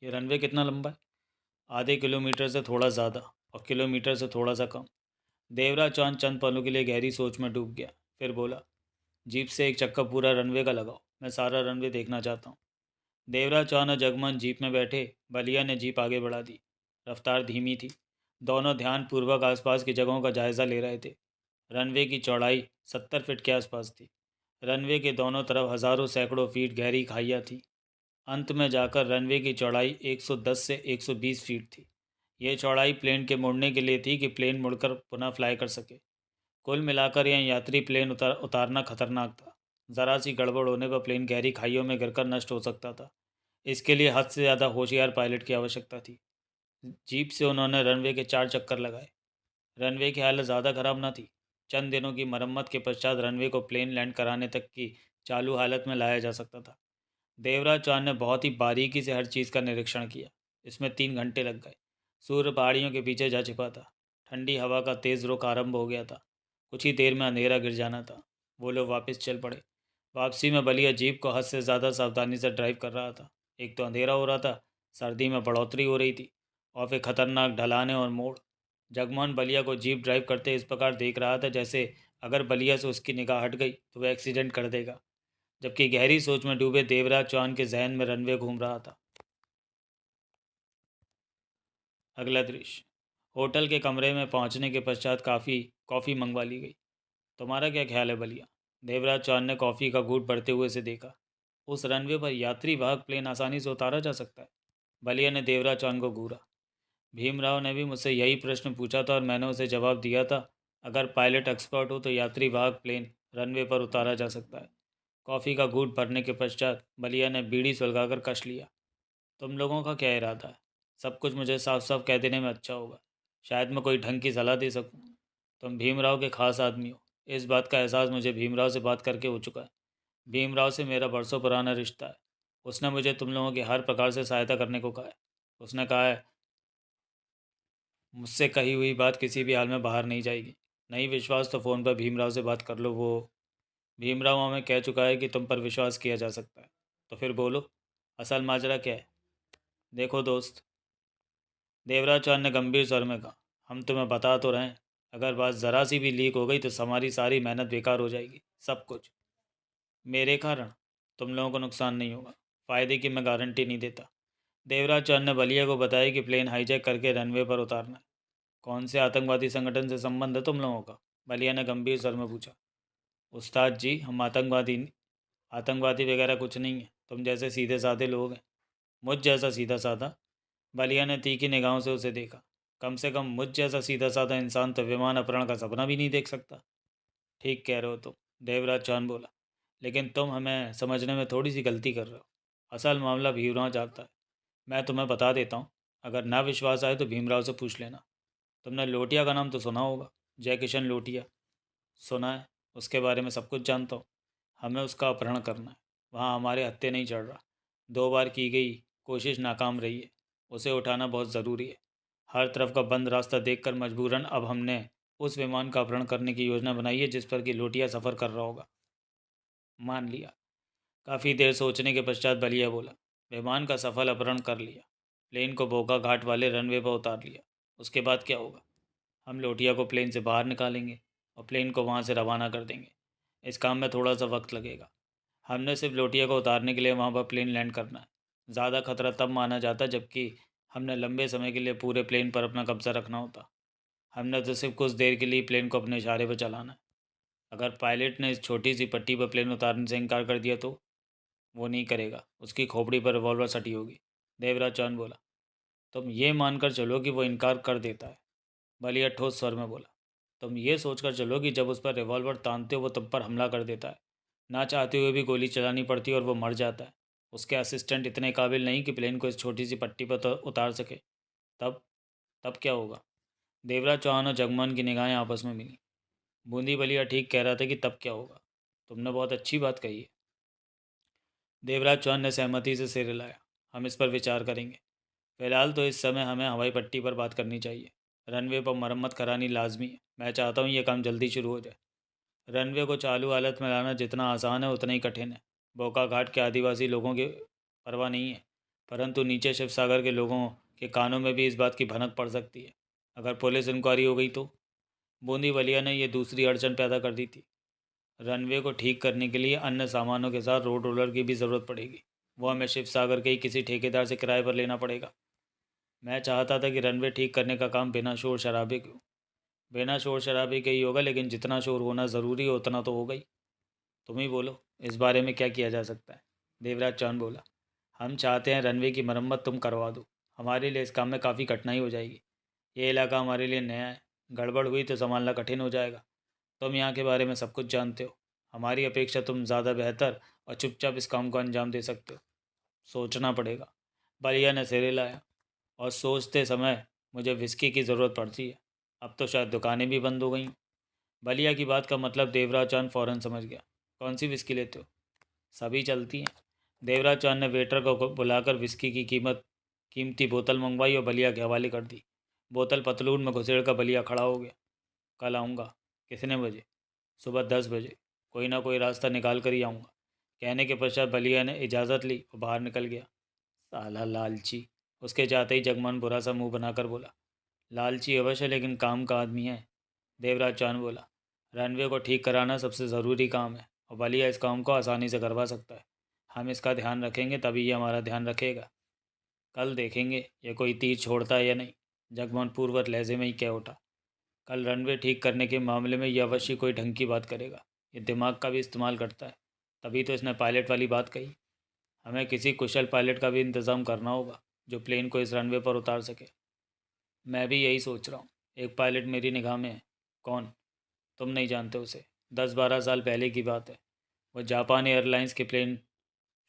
ये रनवे कितना लंबा है? आधे किलोमीटर से थोड़ा ज़्यादा और किलोमीटर से थोड़ा सा कम। देवराज चौहान चंद पलों के लिए गहरी सोच में डूब गया, फिर बोला, जीप से एक चक्कर पूरा रनवे का लगाओ, मैं सारा रनवे देखना चाहता हूँ। देवराज चौहान और जगमोहन जीप में बैठे। बलिया ने जीप आगे बढ़ा दी। रफ्तार धीमी थी। दोनों ध्यानपूर्वक आसपास की जगहों का जायज़ा ले रहे थे। रनवे की चौड़ाई 70 फीट के आसपास थी। रनवे के दोनों तरफ हज़ारों सैकड़ों फीट गहरी खाइयाँ थी। अंत में जाकर रनवे की चौड़ाई 110 से 120 फीट थी। यह चौड़ाई प्लेन के मुड़ने के लिए थी कि प्लेन मुड़कर पुनः फ्लाई कर सके। कुल मिलाकर यह यात्री प्लेन उतारना खतरनाक था। ज़रा सी गड़बड़ होने पर प्लेन गहरी खाइयों में गिरकर नष्ट हो सकता था। इसके लिए हद से ज़्यादा होशियार पायलट की आवश्यकता थी। जीप से उन्होंने रनवे के 4 चक्कर लगाए। रनवे की हालत ज़्यादा खराब न थी। चंद दिनों की मरम्मत के पश्चात रनवे को प्लेन लैंड कराने तक की चालू हालत में लाया जा सकता था। देवराज चौहान ने बहुत ही बारीकी से हर चीज़ का निरीक्षण किया। इसमें 3 घंटे लग गए। सूर्य पहाड़ियों के पीछे जा छिपा था। ठंडी हवा का तेज़ रुख आरंभ हो गया था। कुछ ही देर में अंधेरा गिर जाना था। वो लोग वापस चल पड़े। वापसी में बलिया जीप को हद से ज़्यादा सावधानी से ड्राइव कर रहा था। एक तो अंधेरा हो रहा था, सर्दी में बढ़ोतरी हो रही थी, और फिर खतरनाक ढलाने और मोड़। जगमोहन बलिया को जीप ड्राइव करते इस प्रकार देख रहा था जैसे अगर बलिया से उसकी निगाह हट गई तो वह एक्सीडेंट कर देगा। जबकि गहरी सोच में डूबे देवराज चौहान के जहन में रनवे घूम रहा था। अगला दृश्य। होटल के कमरे में पहुंचने के पश्चात कॉफ़ी मंगवा ली गई। तुम्हारा क्या ख्याल है बलिया? देवराज चौहान ने कॉफ़ी का घूंट भरते हुए से देखा। उस रनवे पर यात्री वाहक प्लेन आसानी से उतारा जा सकता है? बलिया ने देवराज चौहान को घूरा। भीमराव ने भी मुझसे यही प्रश्न पूछा था और मैंने उसे जवाब दिया था, अगर पायलट एक्सपर्ट हो तो यात्री वाहक प्लेन रनवे पर उतारा जा सकता है। कॉफ़ी का घूंट भरने के पश्चात बलिया ने बीड़ी सुलगाकर कश लिया। तुम लोगों का क्या इरादा है? सब कुछ मुझे साफ साफ कह देने में अच्छा होगा। शायद मैं कोई ढंग की सलाह दे सकूं। तुम भीमराव के खास आदमी हो। इस बात का एहसास मुझे भीमराव से बात करके हो चुका है। भीमराव से मेरा बरसों पुराना रिश्ता है। उसने मुझे तुम लोगों की हर प्रकार से सहायता करने को कहा है। उसने कहा है मुझसे कही हुई बात किसी भी हाल में बाहर नहीं जाएगी। नहीं विश्वास तो फ़ोन पर भीमराव से बात कर लो। वो भीमराव हमें कह चुका है कि तुम पर विश्वास किया जा सकता है। तो फिर बोलो, असल माजरा क्या है? देखो दोस्त, देवराज चौहान ने गंभीर स्वर में कहा, हम तुम्हें बता तो रहे हैं, अगर बात ज़रा सी भी लीक हो गई तो हमारी सारी मेहनत बेकार हो जाएगी, सब कुछ। मेरे कारण तुम लोगों को नुकसान नहीं होगा। फ़ायदे की मैं गारंटी नहीं देता। देवराज चौहान ने बलिया को बताया कि प्लेन हाईजैक करके रनवे पर उतारना है। कौन से आतंकवादी संगठन से संबंध है तुम लोगों का? बलिया ने गंभीर स्वर में पूछा। उस्ताद जी, हम आतंकवादी वगैरह कुछ नहीं है। तुम जैसे सीधे साधे लोग हैं। मुझ जैसा सीधा साधा? बलिया ने तीखी निगाहों से उसे देखा। कम से कम मुझ जैसा सीधा साधा इंसान तो विमान अपहरण का सपना भी नहीं देख सकता। ठीक कह रहे हो तुम, देवराज चौहान बोला, लेकिन तुम हमें समझने में थोड़ी सी गलती कर रहे हो। असल मामला भीमराव जानता है। मैं तुम्हें बता देता हूँ, अगर ना विश्वास आए तो भीमराव से पूछ लेना। तुमने लोटिया का नाम तो सुना होगा, जय किशन लोटिया। सुना है, उसके बारे में सब कुछ जानता हूँ। हमें उसका अपहरण करना है। वहाँ हमारे हत्थे नहीं चढ़ रहा। 2 बार की गई कोशिश नाकाम रही है। उसे उठाना बहुत ज़रूरी है। हर तरफ का बंद रास्ता देखकर मजबूरन अब हमने उस विमान का अपहरण करने की योजना बनाई है जिस पर कि लोटिया सफ़र कर रहा होगा। मान लिया। काफ़ी देर सोचने के पश्चात बलिया बोला, विमान का सफल अपहरण कर लिया, प्लेन को बोका घाट वाले रनवे पर उतार लिया, उसके बाद क्या होगा? हम लोटिया को प्लेन से बाहर निकालेंगे और प्लेन को वहाँ से रवाना कर देंगे। इस काम में थोड़ा सा वक्त लगेगा। हमने सिर्फ लोटिया को उतारने के लिए वहाँ पर प्लेन लैंड करना है। ज़्यादा खतरा तब माना जाता जबकि हमने लंबे समय के लिए पूरे प्लेन पर अपना कब्जा रखना होता। हमने तो सिर्फ कुछ देर के लिए प्लेन को अपने इशारे पर चलाना है। अगर पायलट ने इस छोटी सी पट्टी पर प्लेन उतारने से इनकार कर दिया तो? वो नहीं करेगा, उसकी खोपड़ी पर रिवॉल्वर सटी होगी। देवराज चौहान बोला। तुम ये मानकर चलो कि वो इनकार कर देता है। बलिया ठोस स्वर में बोला। तुम ये सोचकर चलो कि जब उस पर रिवॉल्वर तानते हो वो तुम पर हमला कर देता है। ना चाहते हुए भी गोली चलानी पड़ती है और वो मर जाता है। उसके असिस्टेंट इतने काबिल नहीं कि प्लेन को इस छोटी सी पट्टी पर उतार सके। तब तब क्या होगा? देवराज चौहान और जगमोहन की निगाहें आपस में मिली। बूंदी बलिया ठीक कह रहा था कि तब क्या होगा। तुमने बहुत अच्छी बात कही है। देवराज चौहान ने सहमति से सिर हिलाया। हम इस पर विचार करेंगे। फिलहाल तो इस समय हमें हवाई पट्टी पर बात करनी चाहिए। रनवे पर मरम्मत करानी लाजमी है। मैं चाहता हूँ ये काम जल्दी शुरू हो जाए। रनवे को चालू हालत में लाना जितना आसान है उतना ही कठिन है। बोका घाट के आदिवासी लोगों की परवाह नहीं है, परंतु नीचे शिव सागर के लोगों के कानों में भी इस बात की भनक पड़ सकती है। अगर पुलिस इंक्वायरी हो गई तो? बूंदी बलिया ने यह दूसरी अड़चन पैदा कर दी थी। रनवे को ठीक करने के लिए अन्य सामानों के साथ रोड रोलर की भी ज़रूरत पड़ेगी। वो हमें शिव सागर के ही किसी ठेकेदार से किराए पर लेना पड़ेगा। मैं चाहता था कि रनवे ठीक करने का काम बिना शोर शराबे के हो। बिना शोर शराबे के ही होगा, लेकिन जितना शोर होना ज़रूरी है उतना तो होगा ही। तुम ही बोलो, इस बारे में क्या किया जा सकता है? देवराज चौहान बोला। हम चाहते हैं रनवे की मरम्मत तुम करवा दो। हमारे लिए इस काम में काफ़ी कठिनाई हो जाएगी। ये इलाका हमारे लिए नया है। गड़बड़ हुई तो संभालना कठिन हो जाएगा। तुम यहाँ के बारे में सब कुछ जानते हो। हमारी अपेक्षा तुम ज़्यादा बेहतर और चुपचाप इस काम को अंजाम दे सकते हो। सोचना पड़ेगा। बलिया ने सिर हिलाया। और सोचते समय मुझे विस्की की ज़रूरत पड़ती है। अब तो शायद दुकानें भी बंद हो गई। बलिया की बात का मतलब देवराज चांद फ़ौरन समझ गया। कौन सी विस्की लेते हो? सभी चलती हैं। देवराज चांद ने वेटर को बुलाकर विस्की की कीमती बोतल मंगवाई और बलिया के हवाले कर दी। बोतल पतलून में घुसेड़ कर बलिया खड़ा हो गया। कल आऊँगा। कितने बजे? सुबह 10 बजे। कोई ना कोई रास्ता निकाल कर ही आऊँगा। कहने के पश्चात बलिया ने इजाज़त ली और बाहर निकल गया। साला लालची। उसके जाते ही जगमोहन बुरा सा मुंह बनाकर बोला। लालची अवश्य, लेकिन काम का आदमी है। देवराज चांद बोला। रनवे को ठीक कराना सबसे ज़रूरी काम है और बलिया इस काम को आसानी से करवा सकता है। हम इसका ध्यान रखेंगे तभी ये हमारा ध्यान रखेगा। कल देखेंगे ये कोई तीर छोड़ता है या नहीं। जगमोहन पूर्ववत लहजे में ही कह उठा। कल रनवे ठीक करने के मामले में यह अवश्य कोई ढंग की बात करेगा। ये दिमाग का भी इस्तेमाल करता है। तभी तो इसने पायलट वाली बात कही। हमें किसी कुशल पायलट का भी इंतज़ाम करना होगा जो प्लेन को इस रनवे पर उतार सके। मैं भी यही सोच रहा हूँ। एक पायलट मेरी निगाह में है। कौन? तुम नहीं जानते उसे। 10-12 साल पहले की बात है। वह जापान एयरलाइंस के प्लेन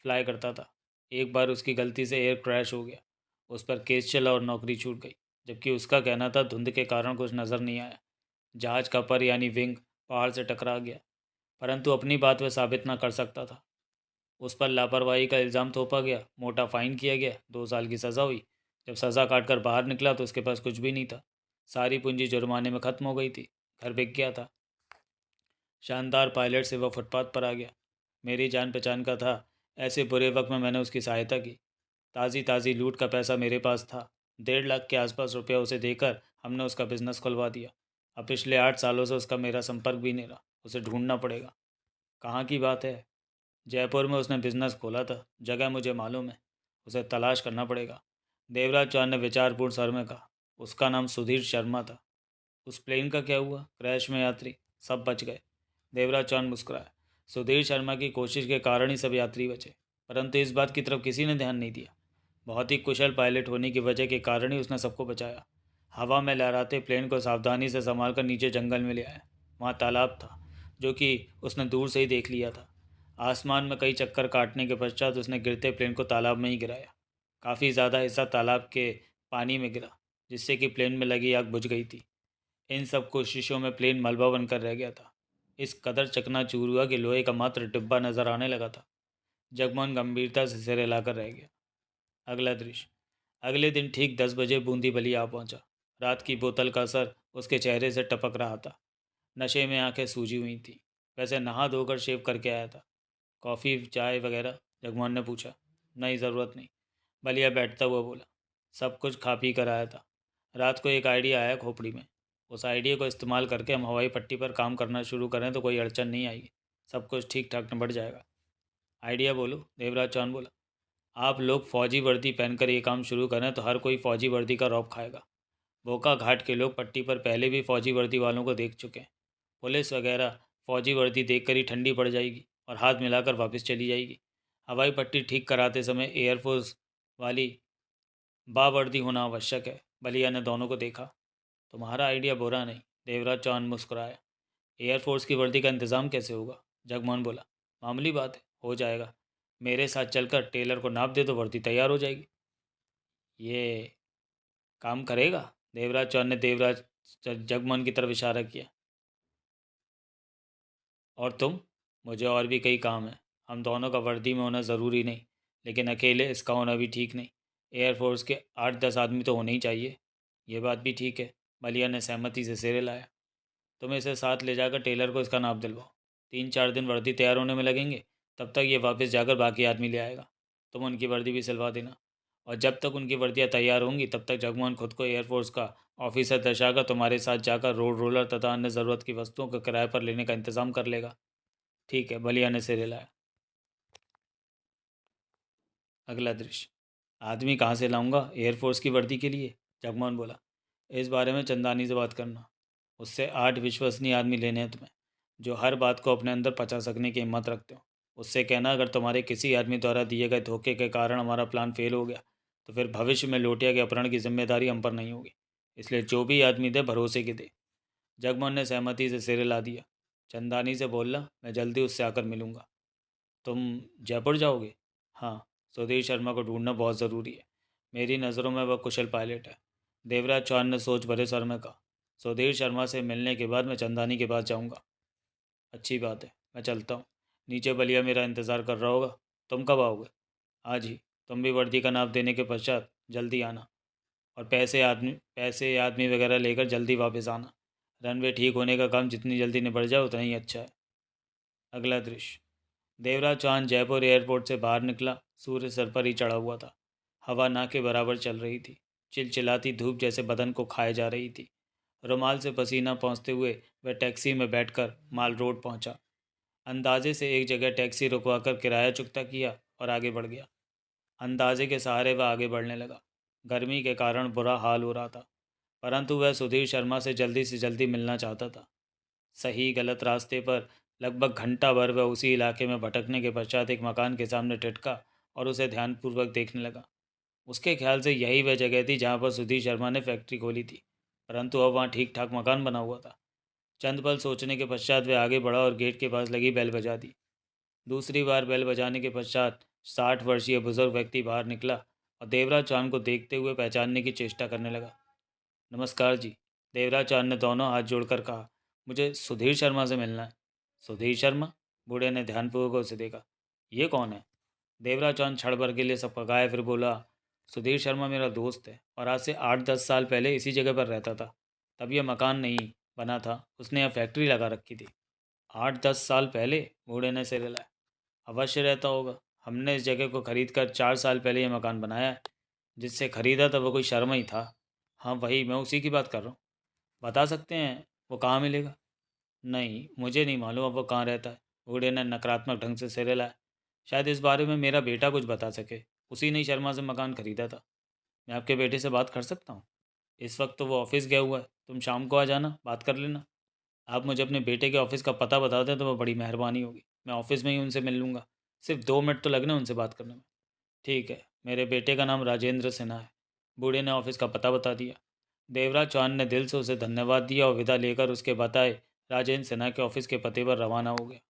फ्लाई करता था। एक बार उसकी गलती से एयर क्रैश हो गया। उस पर केस चला और नौकरी छूट गई। जबकि उसका कहना था धुंध के कारण कुछ नज़र नहीं आया। जहाज़ का पर यानी विंग पहाड़ से टकरा गया, परंतु अपनी बात वह साबित ना कर सकता था। उस पर लापरवाही का इल्ज़ाम थोपा गया। मोटा फ़ाइन किया गया। 2 साल की सज़ा हुई। जब सज़ा काट कर बाहर निकला तो उसके पास कुछ भी नहीं था। सारी पूंजी जुर्माने में ख़त्म हो गई थी। घर बिक गया था। शानदार पायलट से वह फुटपाथ पर आ गया। मेरी जान पहचान का था। ऐसे बुरे वक्त में मैंने उसकी सहायता की। ताज़ी ताज़ी लूट का पैसा मेरे पास था। 1.5 लाख के आसपास रुपया उसे देकर हमने उसका बिजनेस खुलवा दिया। अब पिछले 8 सालों से उसका मेरा संपर्क भी नहीं रहा। उसे ढूंढना पड़ेगा। कहाँ की बात है? जयपुर में उसने बिजनेस खोला था। जगह मुझे मालूम है। उसे तलाश करना पड़ेगा। देवराज चौहान ने विचारपूर्ण स्वर में कहा। उसका नाम सुधीर शर्मा था। उस प्लेन का क्या हुआ? क्रैश में यात्री सब बच गए। देवराज चौहान मुस्कुराया। सुधीर शर्मा की कोशिश के कारण ही सब यात्री बचे, परंतु इस बात की तरफ किसी ने ध्यान नहीं दिया। बहुत ही कुशल पायलट होने की वजह के कारण ही उसने सबको बचाया। हवा में लहराते प्लेन को सावधानी से संभाल कर नीचे जंगल में ले आया। वहाँ तालाब था, जो कि उसने दूर से ही देख लिया था। आसमान में कई चक्कर काटने के पश्चात उसने गिरते प्लेन को तालाब में ही गिराया। काफ़ी ज़्यादा हिस्सा तालाब के पानी में गिरा, जिससे कि प्लेन में लगी आग बुझ गई थी। इन सब कोशिशों में प्लेन मलबा बनकर रह गया था। इस कदर चकनाचूर हुआ कि लोहे का मात्र डिब्बा नजर आने लगा था। जगमोहन गंभीरता से सिर हिलाकर रह गया। अगला दृश्य। अगले दिन ठीक 10 बजे बूंदी बलिया आ पहुंचा। रात की बोतल का असर उसके चेहरे से टपक रहा था। नशे में आंखें सूजी हुई थी। वैसे नहा धोकर शेव करके आया था। कॉफ़ी चाय वगैरह? जगमोहन ने पूछा। नहीं, ज़रूरत नहीं। बलिया बैठता हुआ बोला। सब कुछ खा पी कर आया था। रात को एक आइडिया आया खोपड़ी में। उस आइडिया को इस्तेमाल करके हम हवाई पट्टी पर काम करना शुरू करें तो कोई अड़चन नहीं आएगी। सब कुछ ठीक ठाक निपट जाएगा। आइडिया बोलो, देवराज चौहान बोला। आप लोग फौजी वर्दी पहनकर ये काम शुरू करें तो हर कोई फौजी वर्दी का रौब खाएगा। बोका घाट के लोग पट्टी पर पहले भी फौजी वर्दी वालों को देख चुके हैं। पुलिस वगैरह फौजी वर्दी देखकर ही ठंडी पड़ जाएगी और हाथ मिलाकर वापस चली जाएगी। हवाई पट्टी ठीक कराते समय एयरफोर्स वाली बावर्दी होना आवश्यक है। बलिया ने दोनों को देखा। तुम्हारा आइडिया बुरा नहीं। देवराज चौहान मुस्कुराया। एयरफोर्स की वर्दी का इंतज़ाम कैसे होगा? जगमोहन बोला। मामूली बात है, हो जाएगा। मेरे साथ चलकर टेलर को नाप दे तो वर्दी तैयार हो जाएगी। ये काम करेगा? देवराज चौहान ने जगमोहन की तरफ इशारा किया। और तुम? मुझे और भी कई काम है। हम दोनों का वर्दी में होना ज़रूरी नहीं, लेकिन अकेले इसका होना भी ठीक नहीं। एयरफोर्स के 8-10 आदमी तो होने ही चाहिए। ये बात भी ठीक है। मलिया ने सहमति से सिर हिलाया। तुम इसे साथ ले जाकर टेलर को इसका नाप दिलवाओ। 3-4 दिन वर्दी तैयार होने में लगेंगे। तब तक ये वापस जाकर बाकी आदमी ले आएगा। तुम उनकी वर्दी भी सिलवा देना। और जब तक उनकी वर्दियाँ तैयार होंगी तब तक जगमोहन खुद को एयरफोर्स का ऑफिसर दर्शाकर तुम्हारे साथ जाकर रोड रोलर तथा अन्य ज़रूरत की वस्तुओं को किराए पर लेने का इंतज़ाम कर लेगा। ठीक है, बलिया ने सिर हिलाया। अगला दृश्य। आदमी कहाँ से लाऊंगा एयरफोर्स की वर्दी के लिए? जगमोहन बोला। इस बारे में चंदानी से बात करना। उससे 8 विश्वसनीय आदमी लेने हैं तुम्हें, जो हर बात को अपने अंदर पचा सकने की हिम्मत रखते हो। उससे कहना, अगर तुम्हारे किसी आदमी द्वारा दिए गए धोखे के कारण हमारा प्लान फेल हो गया तो फिर भविष्य में लोटिया के अपहरण की जिम्मेदारी हम पर नहीं होगी। इसलिए जो भी आदमी दे, भरोसे की दे। जगमोहन ने सहमति से सिर हिला दिया। चंदानी से बोलना, मैं जल्दी उससे आकर मिलूंगा। तुम जयपुर जाओगे? हाँ, सुधीर शर्मा को ढूंढना बहुत ज़रूरी है। मेरी नज़रों में वह कुशल पायलट है। देवराज चौहान ने सोच भरे स्वर में कहा। सुधीर शर्मा से मिलने के बाद मैं चंदानी के पास जाऊंगा। अच्छी बात है, मैं चलता हूँ। नीचे बलिया मेरा इंतज़ार कर रहा होगा। तुम कब आओगे? आज ही। तुम भी वर्दी का नाप देने के पश्चात जल्दी आना। और पैसे आदमी वगैरह लेकर जल्दी वापस आना। रनवे ठीक होने का काम जितनी जल्दी निपट जाए उतना ही अच्छा है। अगला दृश्य। देवराज चौहान जयपुर एयरपोर्ट से बाहर निकला। सूर्य सर पर ही चढ़ा हुआ था। हवा ना के बराबर चल रही थी। चिलचिलाती धूप जैसे बदन को खाए जा रही थी। रुमाल से पसीना पहुँचते हुए वह टैक्सी में बैठकर माल रोड पहुंचा। अंदाजे से एक जगह टैक्सी रुकवाकर किराया चुकता किया और आगे बढ़ गया। अंदाजे के सहारे वह आगे बढ़ने लगा। गर्मी के कारण बुरा हाल हो रहा था, परंतु वह सुधीर शर्मा से जल्दी मिलना चाहता था। सही गलत रास्ते पर लगभग घंटा भर वह उसी इलाके में भटकने के पश्चात एक मकान के सामने टिटका और उसे ध्यानपूर्वक देखने लगा। उसके ख्याल से यही वह जगह थी जहाँ पर सुधीर शर्मा ने फैक्ट्री खोली थी, परंतु अब वहाँ ठीक ठाक मकान बना हुआ था। चंद पल सोचने के पश्चात वह आगे बढ़ा और गेट के पास लगी बेल बजा दी। दूसरी बार बेल बजाने के पश्चात 60 वर्षीय बुजुर्ग व्यक्ति बाहर निकला और देवराज चौहान को देखते हुए पहचानने की चेष्टा करने लगा। नमस्कार जी। देवराज चौहान ने दोनों हाथ जोड़कर कहा। मुझे सुधीर शर्मा से मिलना है। सुधीर शर्मा? बूढ़े ने ध्यानपूर्वक उसे देखा। ये कौन है? देवराज चौहान क्षण भर के लिए सबका फिर बोला। सुधीर शर्मा मेरा दोस्त है और आज से 8-10 साल पहले इसी जगह पर रहता था। तब यह मकान नहीं बना था, उसने यह फैक्ट्री लगा रखी थी। 8-10 साल पहले? बूढ़े ने सिर हिलाया। अवश्य रहता होगा। हमने इस जगह को खरीद कर 4 साल पहले यह मकान बनाया है। जिससे खरीदा था वो कोई शर्मा ही था। हाँ वही, मैं उसी की बात कर रहा हूँ। बता सकते हैं वो कहाँ मिलेगा? नहीं, मुझे नहीं मालूम अब वो कहाँ रहता है। बूढ़े ने नकारात्मक ढंग से सिर हिलाया। शायद इस बारे में मेरा बेटा कुछ बता सके। उसी ने शर्मा से मकान खरीदा था। मैं आपके बेटे से बात कर सकता हूँ? इस वक्त तो वो ऑफिस गया हुआ है। तुम शाम को आ जाना, बात कर लेना। आप मुझे अपने बेटे के ऑफिस का पता बता दें तो वह बड़ी मेहरबानी होगी। मैं ऑफिस में ही उनसे मिल लूँगा। सिर्फ 2 मिनट तो लगने उनसे बात करने में। ठीक है, मेरे बेटे का नाम राजेंद्र सिन्हा है। बूढ़े ने ऑफिस का पता बता दिया। देवराज चौहान ने दिल से उसे धन्यवाद दिया और विदा लेकर उसके बताए राजेंद्र सिन्हा के ऑफिस के पते पर रवाना हो गया।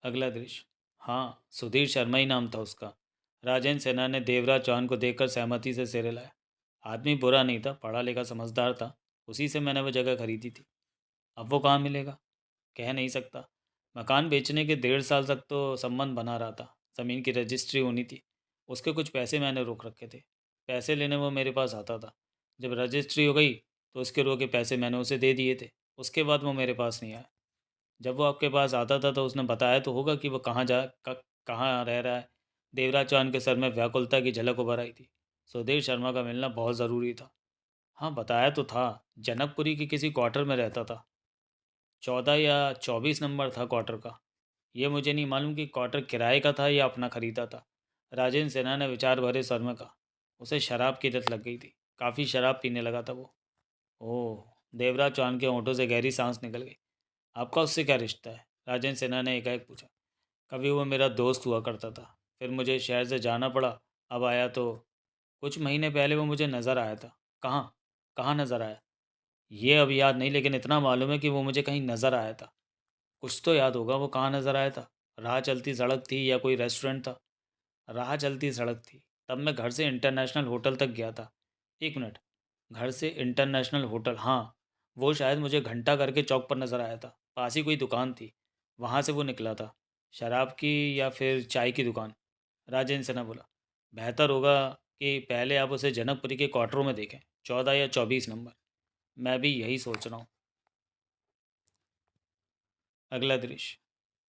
अगला दृश्य। हाँ, सुधीर शर्मा ही नाम था उसका। राजेंद्र सिन्हा ने देवराज चौहान को देखकर सहमति से सिर हिलाया। आदमी बुरा नहीं था, पढ़ा लिखा समझदार था। उसी से मैंने वह जगह खरीदी थी। अब वो कहाँ मिलेगा? कह नहीं सकता। मकान बेचने के 1.5 साल तक तो संबंध बना रहा था। ज़मीन की रजिस्ट्री होनी थी। उसके कुछ पैसे मैंने रोक रखे थे। पैसे लेने वो मेरे पास आता था। जब रजिस्ट्री हो गई तो उसके रोके पैसे मैंने उसे दे दिए थे। उसके बाद वो मेरे पास नहीं आया। जब वो आपके पास आता था तो उसने बताया तो होगा कि वो कहाँ रह रहा है। देवराज चौहान के सर में व्याकुलता की झलक उभर आई थी। सुधीर शर्मा का मिलना बहुत ज़रूरी था। हाँ, बताया तो था। जनकपुरी के किसी क्वार्टर में रहता था। 14 या 24 नंबर था क्वार्टर का। ये मुझे नहीं मालूम कि क्वार्टर किराए का था या अपना खरीदा था। राजेंद्र सिन्हा ने विचार भरे स्वर में कहा। उसे शराब की लत लग गई थी। काफ़ी शराब पीने लगा था वो। ओह! देवराज चौहान के होंठों से गहरी सांस निकल गई। आपका उससे क्या रिश्ता है? राजेंद्र सिन्हा ने एकाएक पूछा। कभी वो मेरा दोस्त हुआ करता था, फिर मुझे शहर से जाना पड़ा। अब आया तो कुछ महीने पहले वो मुझे नज़र आया था। कहाँ? कहाँ नज़र आया? ये अभी याद नहीं, लेकिन इतना मालूम है कि वो मुझे कहीं नज़र आया था। कुछ तो याद होगा, वो कहाँ नज़र आया था? राह चलती सड़क थी या कोई रेस्टोरेंट था? राह चलती सड़क थी। तब मैं घर से इंटरनेशनल होटल तक गया था। एक मिनट, घर से इंटरनेशनल होटल, हाँ, वो शायद मुझे घंटा करके चौक पर नज़र आया था। पास ही कोई दुकान थी, वहाँ से वो निकला था। शराब की या फिर चाय की दुकान? राजेंद्र सिन्हा बोला। बेहतर होगा कि पहले आप उसे जनकपुरी के क्वार्टरों में देखें, 14 या 24 नंबर। मैं भी यही सोच रहा हूँ। अगला दृश्य।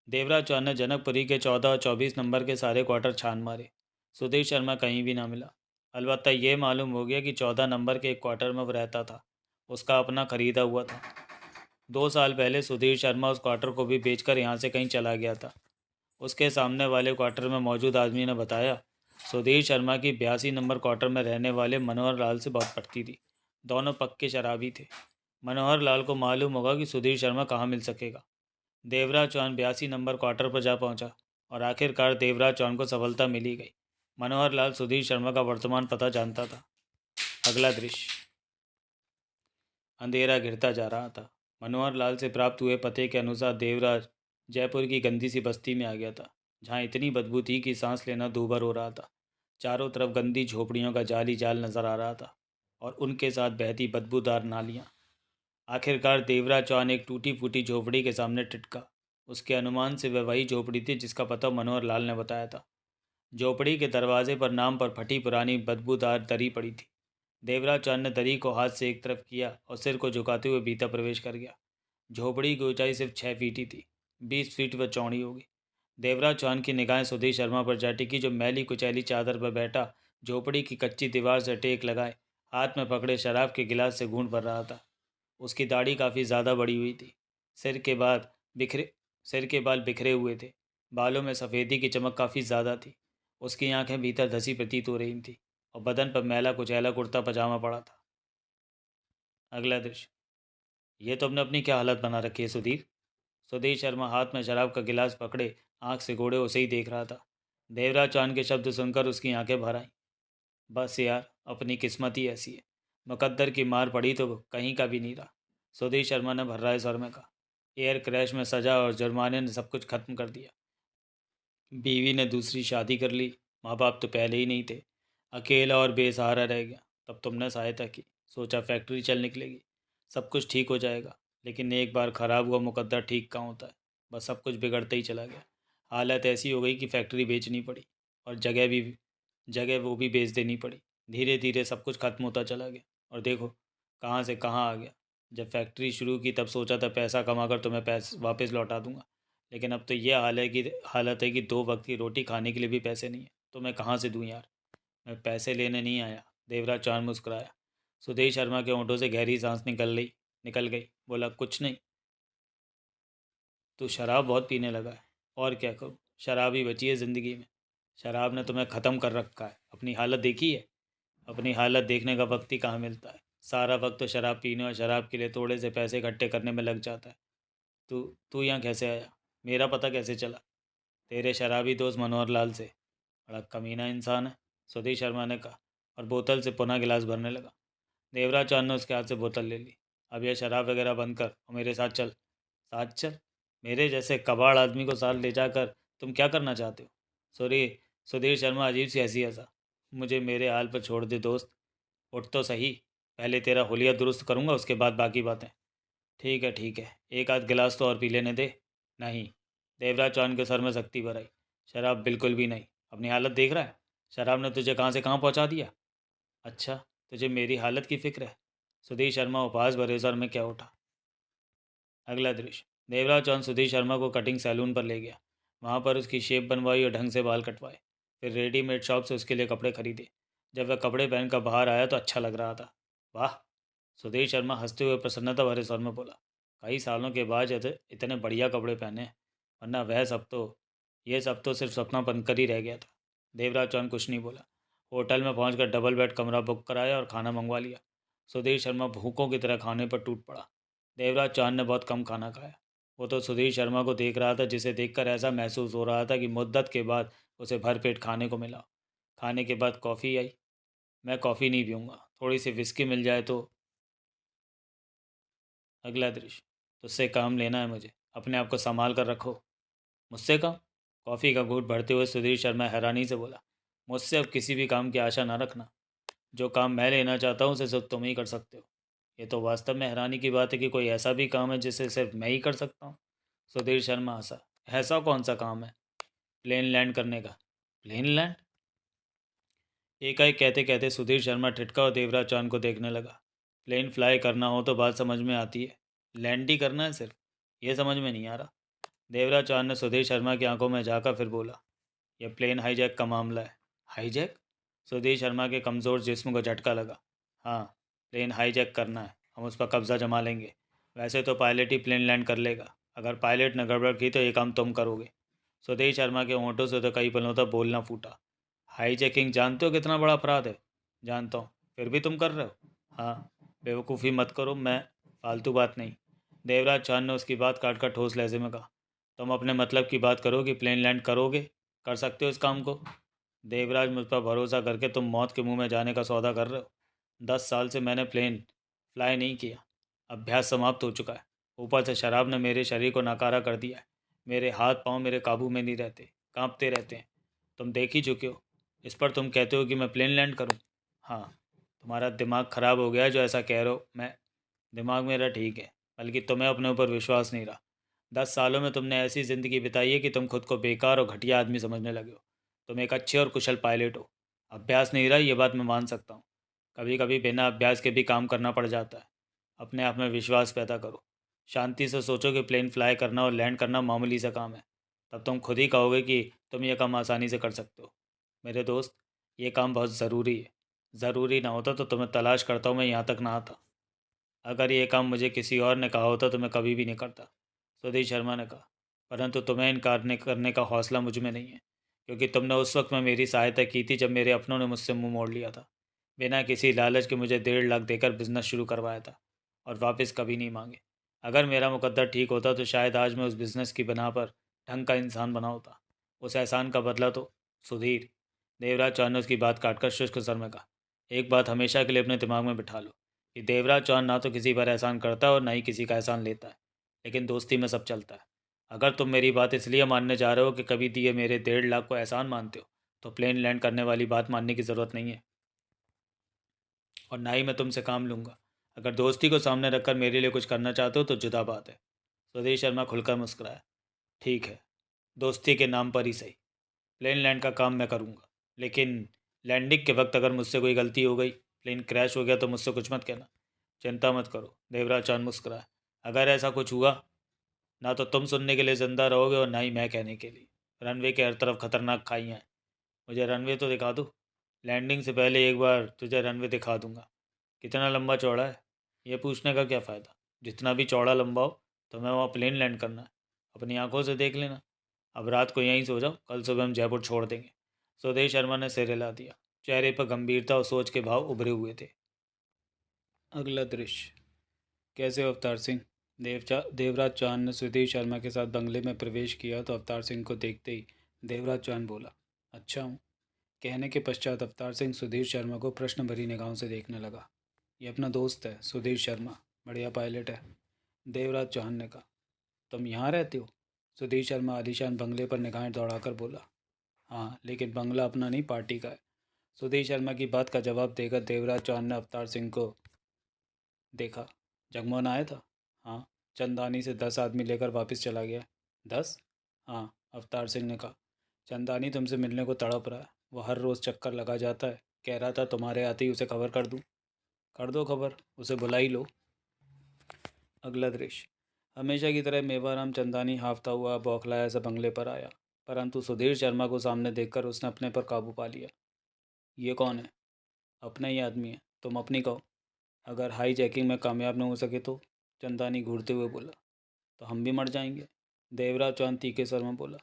देवराज चौहान ने जनकपुरी के 14 और 24 नंबर के सारे क्वार्टर छान मारे। सुधीर शर्मा कहीं भी ना मिला। अलबत्ता ये मालूम हो गया कि 14 नंबर के एक क्वार्टर में वो रहता था। उसका अपना खरीदा हुआ था। 2 साल पहले सुधीर शर्मा उस क्वार्टर को भी बेचकर यहाँ से कहीं चला गया था। उसके सामने वाले क्वार्टर में मौजूद आदमी ने बताया, सुधीर शर्मा की 82 नंबर क्वार्टर में रहने वाले मनोहर लाल से बहुत पटती थी। दोनों पक्के शराबी थे। मनोहर लाल को मालूम होगा कि सुधीर शर्मा कहाँ मिल सकेगा। देवराज चौहान 82 नंबर क्वार्टर पर जा पहुंचा और आखिरकार देवराज चौहान को सफलता मिली गई। मनोहर लाल सुधीर शर्मा का वर्तमान पता जानता था। अगला दृश्य। अंधेरा घिरता जा रहा था। मनोहर लाल से प्राप्त हुए पते के अनुसार देवराज जयपुर की गंदी सी बस्ती में आ गया था, जहाँ इतनी बदबू थी कि सांस लेना दूभर हो रहा था। चारों तरफ गंदी झोपड़ियों का जाली जाल नजर आ रहा था और उनके साथ बहती बदबूदार नालियाँ। आखिरकार देवराज चौहान एक टूटी फूटी झोपड़ी के सामने टिटका। उसके अनुमान से वह वही झोपड़ी थी जिसका पता मनोहर लाल ने बताया था। झोपड़ी के दरवाजे पर नाम पर फटी पुरानी बदबूदार दरी पड़ी थी। देवराज चौहान ने दरी को हाथ से एक तरफ किया और सिर को झुकाते हुए भीतर प्रवेश कर गया। झोपड़ी की ऊंचाई सिर्फ 6 फीट ही थी। 20 फीट वह चौड़ी होगी। देवराज चौहान की निगाहें सुधीर शर्मा पर जा टिकी, जो मैली कुचैली चादर पर बैठा झोपड़ी की कच्ची दीवार से टेक लगाए हाथ में पकड़े शराब के गिलास से घूंट भर रहा था। उसकी दाढ़ी काफ़ी ज़्यादा बड़ी हुई थी। सिर के बाद बिखरे सिर के बाल बिखरे हुए थे। बालों में सफ़ेदी की चमक काफ़ी ज़्यादा थी। उसकी आंखें भीतर धसी प्रतीत हो रही थीं और बदन पर मैला कुचैला कुर्ता पजामा पड़ा था। अगला दृश्य। ये तो अपने अपनी क्या हालत बना रखी है सुधीर। सुधीर शर्मा हाथ में शराब का गिलास पकड़े आंख से गोड़े उसे ही देख रहा था। देवराज चौहान के शब्द सुनकर उसकी आंखें भर आईं। बस यार, अपनी किस्मत ही ऐसी है। मुकद्दर की मार पड़ी तो कहीं का भी नहीं रहा। सुधीर शर्मा ने भर्राए स्वर में कहा। एयर क्रैश में सजा और जुर्माने ने सब कुछ खत्म कर दिया। बीवी ने दूसरी शादी कर ली। माँ बाप तो पहले ही नहीं थे। अकेला और बेसहारा रह गया। तब तुमने सहायता की। सोचा फैक्ट्री चल निकलेगी, सब कुछ ठीक हो जाएगा। लेकिन एक बार ख़राब हुआ मुकद्दर ठीक कहाँ होता है। बस सब कुछ बिगड़ते ही चला गया। हालत ऐसी हो गई कि फैक्ट्री बेचनी पड़ी और जगह वो भी बेच देनी पड़ी। धीरे धीरे सब कुछ खत्म होता चला गया और देखो कहाँ से कहाँ आ गया। जब फैक्ट्री शुरू की तब सोचा था पैसा कमाकर तुम्हें पैसे वापस लौटा दूंगा। लेकिन अब तो ये हालत है कि 2 वक्त की रोटी खाने के लिए भी पैसे नहीं है। तो मैं कहाँ से दूँ यार। मैं पैसे लेने नहीं आया। देवराज चांद मुस्कुराया। सुधीर शर्मा के होंठों से गहरी सांस निकल गई। बोला, कुछ नहीं। तू शराब बहुत पीने लगा है। और क्या करूँ, शराब ही बची है ज़िंदगी में। शराब ने तुम्हें ख़त्म कर रखा है। अपनी हालत देखी है। अपनी हालत देखने का वक्त ही कहाँ मिलता है। सारा वक्त तो शराब पीने और शराब के लिए थोड़े से पैसे इकट्ठे करने में लग जाता है। तू तू यहाँ कैसे आया? मेरा पता कैसे चला? तेरे शराबी दोस्त मनोहर लाल से। बड़ा कमीना इंसान है, सुधीर शर्मा ने कहा और बोतल से पुनः गिलास भरने लगा। देवराज चांद ने उसके हाथ से बोतल ले ली। अब यह शराब वगैरह बंद कर और मेरे साथ चल। साथ चल? मेरे जैसे कबाड़ आदमी को साथ ले जाकर तुम क्या करना चाहते हो? सॉरी। सुधीर शर्मा अजीब सी हंसी हंसा। मुझे मेरे हाल पर छोड़ दे दोस्त। उठ तो सही। पहले तेरा हुलिया दुरुस्त करूंगा, उसके बाद बाकी बातें। ठीक है ठीक है, एक आध गिलास तो और पी लेने दे। नहीं। देवराज चौहान के सर में सख्ती भर आई। शराब बिल्कुल भी नहीं। अपनी हालत देख रहा है। शराब ने तुझे कहाँ से कहाँ पहुँचा दिया। अच्छा, तुझे मेरी हालत की फिक्र है। सुधीर शर्मा उपहास भरे स्वर में क्या उठा। अगला दृश्य। देवराज चौहान सुधीर शर्मा को कटिंग सैलून पर ले गया। वहाँ पर उसकी शेप बनवाई और ढंग से बाल कटवाए। फिर रेडीमेड शॉप से उसके लिए कपड़े खरीदे। जब वह कपड़े पहनकर बाहर आया तो अच्छा लग रहा था। वाह। सुधीर शर्मा हंसते हुए प्रसन्नता भरे स्वर में बोला। कई सालों के बाद इतने बढ़िया कपड़े पहने, वरना वह सब तो ये सब तो सिर्फ सपना बनकर ही रह गया था। देवराज चौहान कुछ नहीं बोला। होटल में पहुंचकर डबल बेड कमरा बुक कराया और खाना मंगवा लिया। सुधीर शर्मा भूखों की तरह खाने पर टूट पड़ा। देवराज चौहान ने बहुत कम खाना खाया। वो तो सुधीर शर्मा को देख रहा था, जिसे देखकर ऐसा महसूस हो रहा था कि मुद्दत के बाद उसे भरपेट खाने को मिला। खाने के बाद कॉफ़ी आई। मैं कॉफ़ी नहीं पीऊँगा, थोड़ी सी विस्की मिल जाए तो। अगला दृश्य। तुझसे काम लेना है मुझे, अपने आप को संभाल कर रखो। मुझसे काम? कॉफ़ी का घूंट भरते हुए सुधीर शर्मा हैरानी से बोला, मुझसे अब किसी भी काम की आशा ना रखना। जो काम मैं लेना चाहता हूँ उसे सिर्फ तुम ही कर सकते हो। ये तो वास्तव में हैरानी की बात है कि कोई ऐसा भी काम है जिसे सिर्फ मैं ही कर सकता हूँ। सुधीर शर्मा हंसा। ऐसा कौन सा काम है? प्लेन लैंड करने का। Plane land? एकाएक कहते कहते सुधीर शर्मा ठिठका और देवराज चांद को देखने लगा। प्लेन फ्लाई करना हो तो बात समझ में आती है, लैंड ही करना है सिर्फ, ये समझ में नहीं आ रहा। देवराज चांद ने सुधीर शर्मा की आंखों में जाकर फिर बोला, यह प्लेन हाईजैक का मामला है। हाईजैक? सुधीर शर्मा के कमज़ोर जिस्म को झटका लगा। हाँ, प्लेन हाईजैक करना है, हम उस पर कब्जा जमा लेंगे। वैसे तो पायलट ही प्लेन लैंड कर लेगा, अगर पायलट ने गड़बड़ की तो ये काम तुम करोगे। सुधीर शर्मा के होंठों से तो कई पलों तक बोलना फूटा। हाईजैकिंग जानते हो कितना बड़ा अपराध है? जानता हूँ, फिर भी तुम कर रहे हो? हाँ, बेवकूफ़ी मत करो, मैं फालतू बात नहीं। देवराज चांद ने उसकी बात काट कर ठोस लहजे में कहा, तुम अपने मतलब की बात करो कि प्लेन लैंड करोगे, कर सकते हो इस काम को? देवराज, मुझ पर भरोसा करके तुम मौत के मुंह में जाने का सौदा कर रहे हो? 10 साल से मैंने प्लेन फ्लाई नहीं किया, अभ्यास समाप्त हो चुका है। ऊपर से शराब ने मेरे शरीर को नकारा कर दिया है। मेरे हाथ पांव मेरे काबू में नहीं रहते, कांपते रहते हैं। तुम देख ही चुके हो। इस पर तुम कहते हो कि मैं प्लेन लैंड करूं? हाँ, तुम्हारा दिमाग ख़राब हो गया है जो ऐसा कह रहे हो। मैं दिमाग मेरा ठीक है, बल्कि तुम्हें अपने ऊपर विश्वास नहीं रहा। 10 सालों में तुमने ऐसी ज़िंदगी बिताई है कि तुम खुद को बेकार और घटिया आदमी समझने लगे हो। तुम एक अच्छे और कुशल पायलट हो, अभ्यास नहीं रहा, ये बात मैं मान सकता हूँ। कभी कभी बिना अभ्यास के भी काम करना पड़ जाता है। अपने आप में विश्वास पैदा करो। शांति से सोचो कि प्लेन फ्लाई करना और लैंड करना मामूली सा काम है। तब तुम खुद ही कहोगे कि तुम यह काम आसानी से कर सकते हो। मेरे दोस्त, ये काम बहुत ज़रूरी है। ज़रूरी ना होता तो तुम्हें तलाश करता हूँ मैं यहाँ तक ना आता। अगर ये काम मुझे किसी और ने कहा होता तो मैं कभी भी नहीं करता, सुधीर शर्मा ने कहा। परंतु तुम्हें इनकार करने का हौसला मुझ में नहीं है, क्योंकि तुमने उस वक्त में मेरी सहायता की थी जब मेरे अपनों ने मुझसे मुंह मोड़ लिया था। बिना किसी लालच के मुझे 1.5 लाख देकर बिजनेस शुरू करवाया था, और वापस कभी नहीं मांगे। अगर मेरा मुकद्दर ठीक होता तो शायद आज मैं उस बिज़नेस की बना पर ढंग का इंसान बना होता। उस एहसान का बदला तो सुधीर, देवराज चौहान ने उसकी बात काटकर शुष्क स्वर में कहा, एक बात हमेशा के लिए अपने दिमाग में बिठा लो कि देवराज चौहान ना तो किसी पर एहसान करता है और ना ही किसी का एहसान लेता है, लेकिन दोस्ती में सब चलता है। अगर तुम मेरी बात इसलिए मानने जा रहे हो कि कभी दिए मेरे 1.5 लाख को एहसान मानते हो, तो प्लेन लैंड करने वाली बात मानने की ज़रूरत नहीं है, और ना ही मैं तुमसे काम लूँगा। अगर दोस्ती को सामने रखकर मेरे लिए कुछ करना चाहते हो तो जुदा बात है। सुधीर शर्मा खुलकर मुस्कुराया। ठीक है, दोस्ती के नाम पर ही सही। प्लेन लैंड का काम मैं करूँगा, लेकिन लैंडिंग के वक्त अगर मुझसे कोई गलती हो गई, प्लेन क्रैश हो गया, तो मुझसे कुछ मत कहना। चिंता मत करो, देवराज चांद मुस्कुराया। अगर ऐसा कुछ हुआ, ना तो तुम सुनने के लिए ज़िंदा रहोगे और ना ही मैं कहने के लिए। रनवे के हर तरफ खतरनाक खाइयाँ हैं। मुझे रनवे तो दिखा दो। लैंडिंग से पहले एक बार तुझे रनवे दिखा दूंगा। कितना लंबा चौड़ा है? ये पूछने का क्या फ़ायदा? जितना भी चौड़ा लंबा हो, तुम्हें वहाँ प्लेन लैंड करना है। अपनी आंखों से देख लेना। अब रात को यहीं सो जाओ, कल सुबह हम जयपुर छोड़ देंगे। सुदेश शर्मा ने सिर हिला दिया। चेहरे पर गंभीरता और सोच के भाव उभरे हुए थे। अगला दृश्य। कैसे हो अवतार सिंह? देवराज चांद ने सुधीर शर्मा के साथ बंगले में प्रवेश किया तो अवतार सिंह को देखते ही देवराज चांद बोला, अच्छा हूँ। कहने के पश्चात अवतार सिंह सुधीर शर्मा को प्रश्न भरी निगाहों से देखने लगा। ये अपना दोस्त है सुधीर शर्मा, बढ़िया पायलट है। देवराज चौहान ने कहा, तुम यहाँ रहते हो? सुधीर शर्मा आलीशान बंगले पर निगाहें दौड़ाकर बोला, हाँ, लेकिन बंगला अपना नहीं, पार्टी का है। सुधीर शर्मा की बात का जवाब देकर देवराज चौहान ने अवतार सिंह को देखा। जगमोहन आया था? हाँ, चंदानी से 10 आदमी लेकर वापस चला गया। 10? हाँ, अवतार सिंह ने कहा। चंदानी तुमसे मिलने को तड़प रहा है, वो हर रोज़ चक्कर लगा जाता है। कह रहा था तुम्हारे आते ही उसे खबर कर दूँ। कर दो खबर, उसे बुला ही लो। अगला दृश्य। हमेशा की तरह मेवाराम चंदानी हाफता हुआ बौखलाया सा बंगले पर आया, परंतु सुधीर शर्मा को सामने देखकर उसने अपने पर काबू पा लिया। ये कौन है? अपना ही आदमी है, तुम अपनी कहो। अगर हाई जैकिंग में कामयाब न हो सके तो? चंदानी घूरते हुए बोला। तो हम भी मर जाएंगे, देवराज चौहान तीखे स्वर में बोला।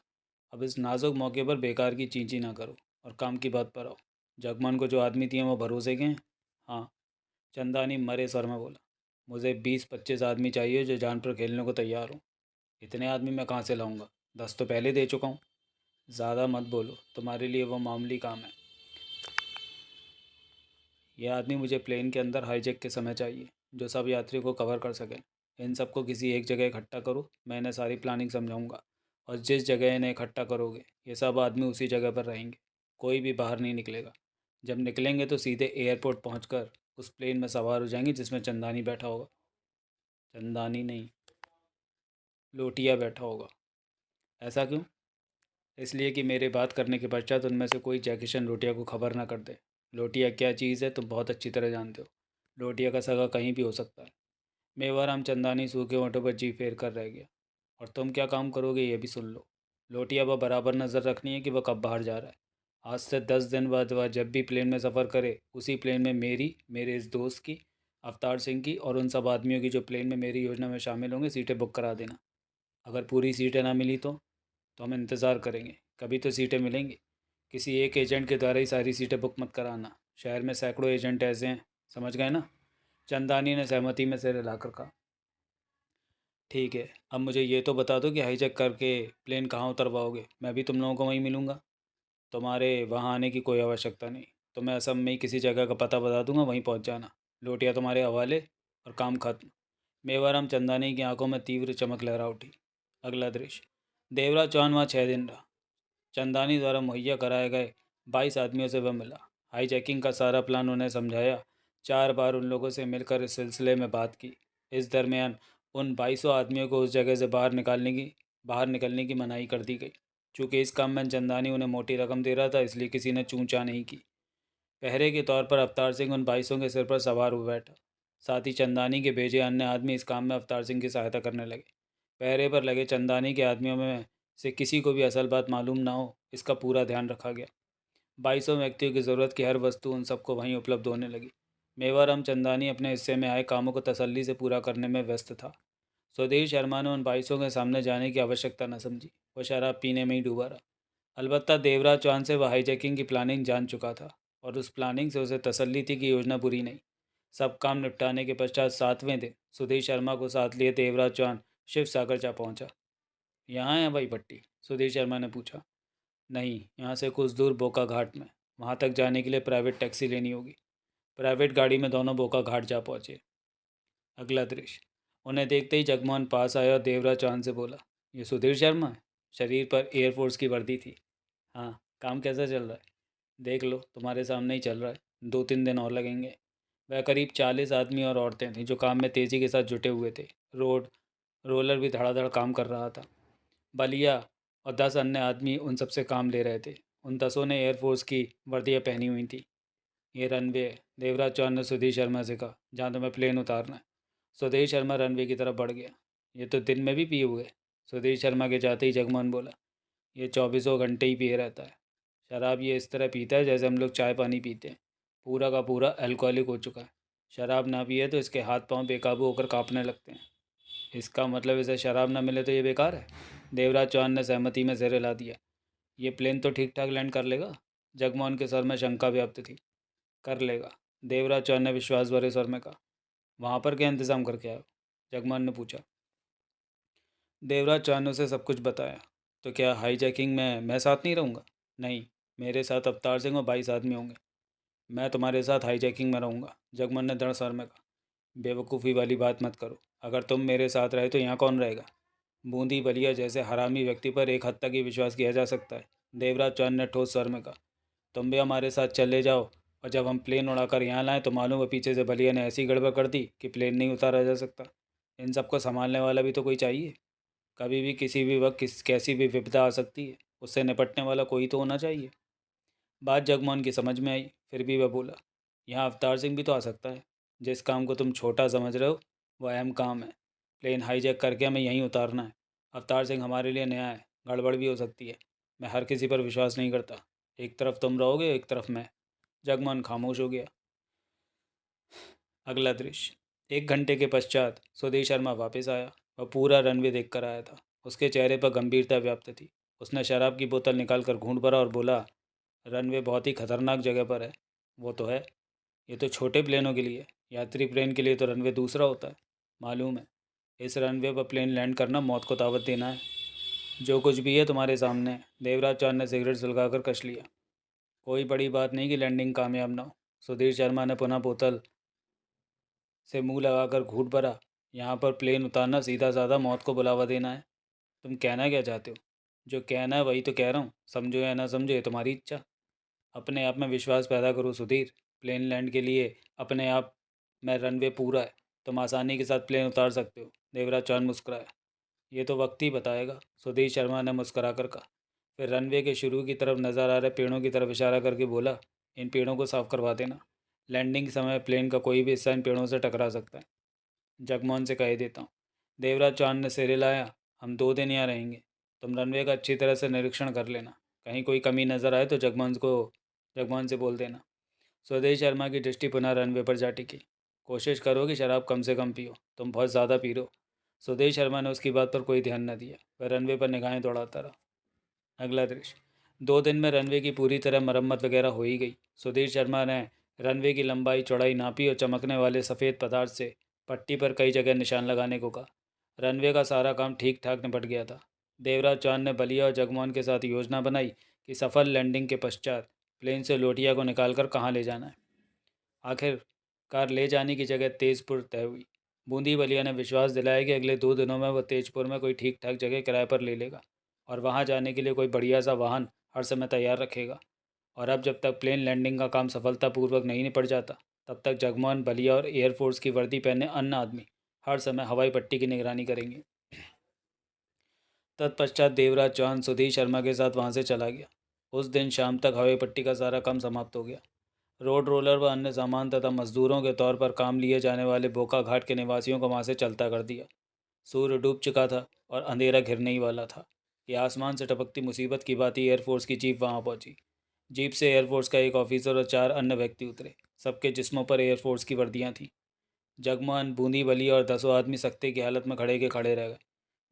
अब इस नाजुक मौके पर बेकार की चींची ना करो और काम की बात पर आओ। जगमान को जो आदमी दिए वो भरोसे के हैं? हाँ, चंदानी मरे स्वर में बोला। मुझे 20-25 आदमी चाहिए जो जान पर खेलने को तैयार हो। इतने आदमी मैं कहाँ से लाऊंगा? 10 तो पहले दे चुका हूँ। ज़्यादा मत बोलो, तुम्हारे लिए वो मामूली काम है। यह आदमी मुझे प्लेन के अंदर हाईजैक के समय चाहिए, जो सब यात्रियों को कवर कर सके। इन सबको किसी एक जगह इकट्ठा करो, मैं इन्हें सारी प्लानिंग समझाऊंगा। और जिस जगह इन्हें इकट्ठा करोगे ये सब आदमी उसी जगह पर रहेंगे, कोई भी बाहर नहीं निकलेगा। जब निकलेंगे तो सीधे एयरपोर्ट पहुंचकर उस प्लेन में सवार हो जाएंगे जिसमें चंदानी बैठा होगा। चंदानी नहीं, लोटिया बैठा होगा। ऐसा क्यों? इसलिए कि मेरे बात करने के पश्चात उनमें से कोई जैकिशन लोटिया को खबर ना कर दे। लोटिया क्या चीज़ है तुम बहुत अच्छी तरह जानते हो। लोटिया का सगा कहीं भी हो सकता है। मेवाराम चंदानी सूखे होंठों पर जी फेर कर रह गया। और तुम क्या काम करोगे ये भी सुन लो। लोटिया पर बराबर नज़र रखनी है कि वह कब बाहर जा रहा है। आज से 10 दिन बाद वह जब भी प्लेन में सफ़र करे उसी प्लेन में मेरी, मेरे इस दोस्त की, अवतार सिंह की और उन सब आदमियों की जो प्लेन में मेरी योजना में शामिल होंगे सीटें बुक करा देना। अगर पूरी सीटें ना मिली तो हम इंतज़ार करेंगे, कभी तो सीटें मिलेंगी। किसी एक एजेंट के द्वारा ही सारी सीटें बुक मत कराना। शहर में सैकड़ों एजेंट ऐसे हैं, समझ गए ना? चंदानी ने सहमति में सिर हिलाकर कहा। ठीक है, अब मुझे ये तो बता दो कि हाईजैक करके प्लेन कहाँ उतरवाओगे? मैं भी तुम लोगों को वहीं मिलूँगा। तुम्हारे वहाँ आने की कोई आवश्यकता नहीं। तो मैं असम में ही किसी जगह का पता बता दूंगा, वहीं पहुँच जाना। लोटिया तुम्हारे हवाले और काम खत्म। मेवाराम चंदानी की आंखों में तीव्र चमक लहरा उठी। अगला दृश्य। देवराज चौहान वहाँ 6 दिन रहा। चंदानी द्वारा मुहैया कराए गए 22 आदमियों से वह मिला। हाईजैकिंग का सारा प्लान उन्हें समझाया। 4 बार उन लोगों से मिलकर इस सिलसिले में बात की। इस दरमियान उन 2200 आदमियों को उस जगह से बाहर निकलने की मनाही कर दी गई। चूँकि इस काम में चंदानी उन्हें मोटी रकम दे रहा था इसलिए किसी ने चूँ चाँ नहीं की। पहरे के तौर पर अवतार सिंह उन 2200 के सिर पर सवार हो बैठा। साथ ही चंदानी के भेजे अन्य आदमी इस काम में अवतार सिंह की सहायता करने लगे। पहरे पर लगे चंदानी के आदमियों में से किसी को भी असल बात मालूम ना हो इसका पूरा ध्यान रखा गया। 2200 व्यक्तियों की ज़रूरत की हर वस्तु उन सबको वहीं उपलब्ध होने लगी। मेवाराम चंदानी अपने हिस्से में आए कामों को तसल्ली से पूरा करने में व्यस्त था। स्वदेश शर्मा ने उन 2200 के सामने जाने की आवश्यकता न समझी। वह शराब पीने में ही डूबा रहा। अलबत्ता देवराज चौहान से वह हाईजैकिंग की प्लानिंग जान चुका था और उस प्लानिंग से उसे तसल्ली थी कि योजना बुरी नहीं। सब काम निपटाने के पश्चात 7वें दिन सुधीर शर्मा को साथ लिए देवराज चौहान शिव सागर जा पहुंचा। यहाँ है भाई पट्टी? सुधीर शर्मा ने पूछा। नहीं, यहाँ से कुछ दूर बोका घाट में। वहाँ तक जाने के लिए प्राइवेट टैक्सी लेनी होगी। प्राइवेट गाड़ी में दोनों बोका घाट जा पहुँचे। अगला दृश्य। उन्हें देखते ही जगमोहन पास आया और देवराज चौहान से बोला, ये सुधीर शर्मा है? शरीर पर एयरफोर्स की वर्दी थी। हाँ, काम कैसा चल रहा है? देख लो, तुम्हारे सामने ही चल रहा है। 2-3 दिन और लगेंगे। वह करीब 40 आदमी और औरतें थीं जो काम में तेज़ी के साथ जुटे हुए थे। रोलर भी धड़ाधड़ काम कर रहा था। बलिया और 10 अन्य आदमी उन सबसे काम ले रहे थे। उन 10ओं ने एयरफोर्स की वर्दियाँ पहनी हुई थी। ये रनवे है, देवराज चौहान ने सुधीर शर्मा से कहा, जहाँ तुम्हें प्लेन उतारना है। सुधीर शर्मा रनवे की तरफ बढ़ गया। ये तो दिन में भी पिए हुए। सुधीर शर्मा के जाते ही जगमोहन बोला, ये 24 घंटे ही पिए रहता है। शराब ये इस तरह पीता है जैसे हम लोग चाय पानी पीते हैं। पूरा का पूरा अल्कोहलिक हो चुका है। शराब ना पिए तो इसके हाथ पांव बेकाबू होकर कांपने लगते हैं। इसका मतलब इसे शराब ना मिले तो ये बेकार है? देवराज चौहान ने सहमति में सिर हिला दिया। ये प्लेन तो ठीक ठाक लैंड कर लेगा? जगमोहन के सर में शंका व्याप्त थी। कर लेगा, देवराज चौहान ने विश्वास भरे स्वर में कहा। वहाँ पर क्या इंतज़ाम करके आए हो? जगमोहन ने पूछा। देवराज चौहान ने उसे सब कुछ बताया। तो क्या हाईजैकिंग में मैं साथ नहीं रहूँगा? नहीं, मेरे साथ अवतार सिंह और 22 आदमी होंगे। मैं तुम्हारे साथ हाईजैकिंग में रहूँगा, जगमोहन ने दृढ़ स्वर में कहा। बेवकूफ़ी वाली बात मत करो। अगर तुम मेरे साथ रहे तो यहाँ कौन रहेगा? बूंदी बलिया जैसे हरामी व्यक्ति पर एक हद तक ही विश्वास किया जा सकता है, देवराज चौहान ने ठोस स्वर में कहा। तुम भी हमारे साथ चले जाओ और जब हम प्लेन उड़ाकर यहाँ लाएं तो मालूम है पीछे से बलिया ने ऐसी गड़बड़ कर दी कि प्लेन नहीं उतारा जा सकता। इन सबको संभालने वाला भी तो कोई चाहिए। कभी भी किसी भी वक्त कैसी भी विपदा आ सकती है, उससे निपटने वाला कोई तो होना चाहिए। बात जगमोहन की समझ में आई, फिर भी वह बोला, यहाँ अवतार सिंह भी तो आ सकता है। जिस काम को तुम छोटा समझ रहे हो वह अहम काम है। प्लेन हाईजैक करके हमें यहीं उतारना है। अवतार सिंह हमारे लिए नया है, गड़बड़ भी हो सकती है। मैं हर किसी पर विश्वास नहीं करता। एक तरफ तुम रहोगे, एक तरफ मैं। जगमोहन खामोश हो गया। अगला दृश्य। 1 घंटे के पश्चात सुधीर शर्मा वापस आया। वह पूरा रनवे देख कर आया था। उसके चेहरे पर गंभीरता व्याप्त थी। उसने शराब की बोतल निकाल कर घूंट भरा और बोला, रनवे बहुत ही खतरनाक जगह पर है। वो तो है। ये तो छोटे प्लेनों के लिए है। यात्री प्लेन के लिए तो रनवे दूसरा होता है, मालूम है। इस रनवे पर प्लेन लैंड करना मौत को दावत देना है। जो कुछ भी है तुम्हारे सामने है। देवराज चौहान ने सिगरेट सुलगाकर कश लिया। कोई बड़ी बात नहीं कि लैंडिंग कामयाब ना हो। सुधीर शर्मा ने पुनः बोतल से मुंह लगाकर घूंट भरा। यहाँ पर प्लेन उतारना सीधा साधा मौत को बुलावा देना है। तुम कहना क्या चाहते हो? जो कहना है वही तो कह रहा हूँ, समझो या ना समझो ये तुम्हारी इच्छा। अपने आप में विश्वास पैदा करो सुधीर। प्लेन लैंड के लिए अपने आप में रनवे पूरा है, तुम आसानी के साथ प्लेन उतार सकते हो। देवराज चौहान मुस्कुराया। ये तो वक्त ही बताएगा, सुधीर शर्मा ने मुस्करा कर कहा। फिर रनवे के शुरू की तरफ नज़र आ रहे पेड़ों की तरफ इशारा करके बोला, इन पेड़ों को साफ करवा देना। लैंडिंग समय प्लेन का कोई भी हिस्सा इन पेड़ों से टकरा सकता है। जगमोहन से कह देता हूँ। देवराज चौहान ने सिर हिलाया। हम 2 दिन यहाँ रहेंगे, तुम रनवे का अच्छी तरह से निरीक्षण कर लेना। कहीं कोई कमी नज़र आए तो जगमोहन से बोल देना। स्वदेश शर्मा की दृष्टि पुनः रनवे पर जा टिकी। कोशिश करो कि शराब कम से कम पियो, तुम बहुत ज़्यादा पी रहे हो। स्वदेश शर्मा ने उसकी बात पर कोई ध्यान न दिया, वह रनवे पर निगाहें दौड़ाता रहा। अगला दृश्य। 2 दिन में रनवे की पूरी तरह मरम्मत वगैरह हो ही गई। सुधीर शर्मा ने रनवे की लंबाई चौड़ाई नापी और चमकने वाले सफ़ेद पदार्थ से पट्टी पर कई जगह निशान लगाने को कहा। रनवे का सारा काम ठीक ठाक निपट गया था। देवराज चौहान ने बलिया और जगमोहन के साथ योजना बनाई कि सफल लैंडिंग के पश्चात प्लेन से लोटिया को निकालकर कहाँ ले जाना है। आखिरकार ले जाने की जगह तेजपुर तय हुई। बूंदी बलिया ने विश्वास दिलाया कि अगले 2 दिनों में वह तेजपुर में कोई ठीक ठाक जगह किराए पर ले लेगा और वहां जाने के लिए कोई बढ़िया सा वाहन हर समय तैयार रखेगा। और अब जब तक प्लेन लैंडिंग का काम सफलतापूर्वक नहीं निपट जाता, तब तक जगमोहन बलिया और एयरफोर्स की वर्दी पहने अन्य आदमी हर समय हवाई पट्टी की निगरानी करेंगे। तत्पश्चात देवराज चौहान सुधीर शर्मा के साथ वहां से चला गया। उस दिन शाम तक हवाई पट्टी का सारा काम समाप्त हो गया। रोड रोलर व अन्य सामान तथा मजदूरों के तौर पर काम लिए जाने वाले बोका घाट के निवासियों को वहां से चलता कर दिया। सूर्य डूब चुका था और अंधेरा घिरने ही वाला था कि आसमान से टपकती मुसीबत की बात ही एयरफोर्स की जीप वहां पहुंची। जीप से एयरफोर्स का एक ऑफिसर और 4 अन्य व्यक्ति उतरे। सबके जिस्मों पर एयरफोर्स की वर्दियां थीं। जगमोहन, बूंदी बली और 10 आदमी सख्ते की हालत में खड़े के खड़े रह गए।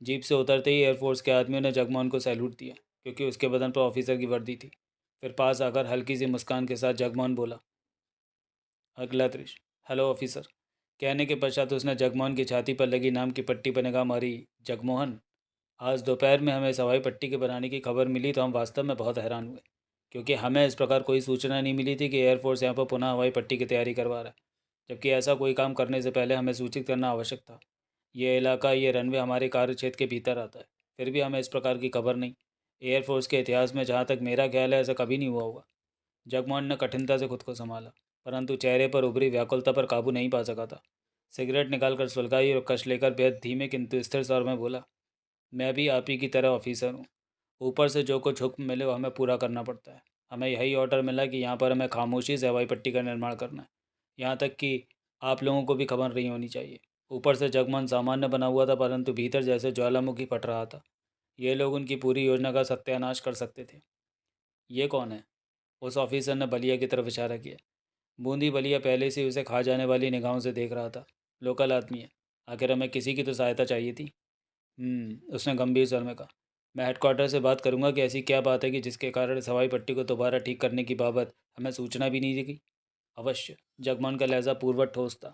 जीप से उतरते ही एयरफोर्स के आदमियों ने जगमोहन को सैल्यूट दिया, क्योंकि उसके बदन पर ऑफिसर की वर्दी थी। फिर पास आकर हल्की सी मुस्कान के साथ जगमोहन बोला, अगला दृश्य। Hello officer. कहने के पश्चात उसने जगमोहन की छाती पर लगी नाम की पट्टी पर निगाह मारी। जगमोहन, आज दोपहर में हमें इस हवाई पट्टी के बनाने की खबर मिली तो हम वास्तव में बहुत हैरान हुए, क्योंकि हमें इस प्रकार कोई सूचना नहीं मिली थी कि एयरफोर्स यहाँ पर पुनः हवाई पट्टी की तैयारी करवा रहा है, जबकि ऐसा कोई काम करने से पहले हमें सूचित करना आवश्यक था। ये इलाका, ये रनवे हमारे कार्य क्षेत्र के भीतर आता है, फिर भी हमें इस प्रकार की खबर नहीं। एयरफोर्स के इतिहास में जहाँ तक मेरा ख्याल है ऐसा कभी नहीं हुआ होगा। जगमोहन ने कठिनता से खुद को संभाला, परंतु चेहरे पर उभरी व्याकुलता पर काबू नहीं पा सका था। सिगरेट निकालकर सुलगाई और कश लेकर बेहद धीमे किंतु स्थिर स्वर में बोला, मैं भी आप ही की तरह ऑफिसर हूँ। ऊपर से जो कुछ हुक्म मिले वो हमें पूरा करना पड़ता है। हमें यही ऑर्डर मिला कि यहाँ पर हमें खामोशी से हवाई पट्टी का निर्माण करना है, यहाँ तक कि आप लोगों को भी खबर नहीं होनी चाहिए। ऊपर से जगमोहन सामान्य बना हुआ था, परंतु भीतर जैसे ज्वालामुखी फट रहा था। ये लोग उनकी पूरी योजना का सत्यानाश कर सकते थे। ये कौन है? उस ऑफिसर ने बलिया की तरफ इशारा किया। बूंदी बलिया पहले से ही उसे खा जाने वाली निगाहों से देख रहा था। लोकल आदमी है, आखिर हमें किसी की तो सहायता चाहिए थी। उसने गंभीर स्वर में कहा। मैं हेडक्वार्टर से बात करूंगा कि ऐसी क्या बात है कि जिसके कारण इस हवाई पट्टी को दोबारा ठीक करने की बाबत हमें सूचना भी नहीं दी गई। अवश्य। जगमोहन का लहजा पूर्ववत ठोस था।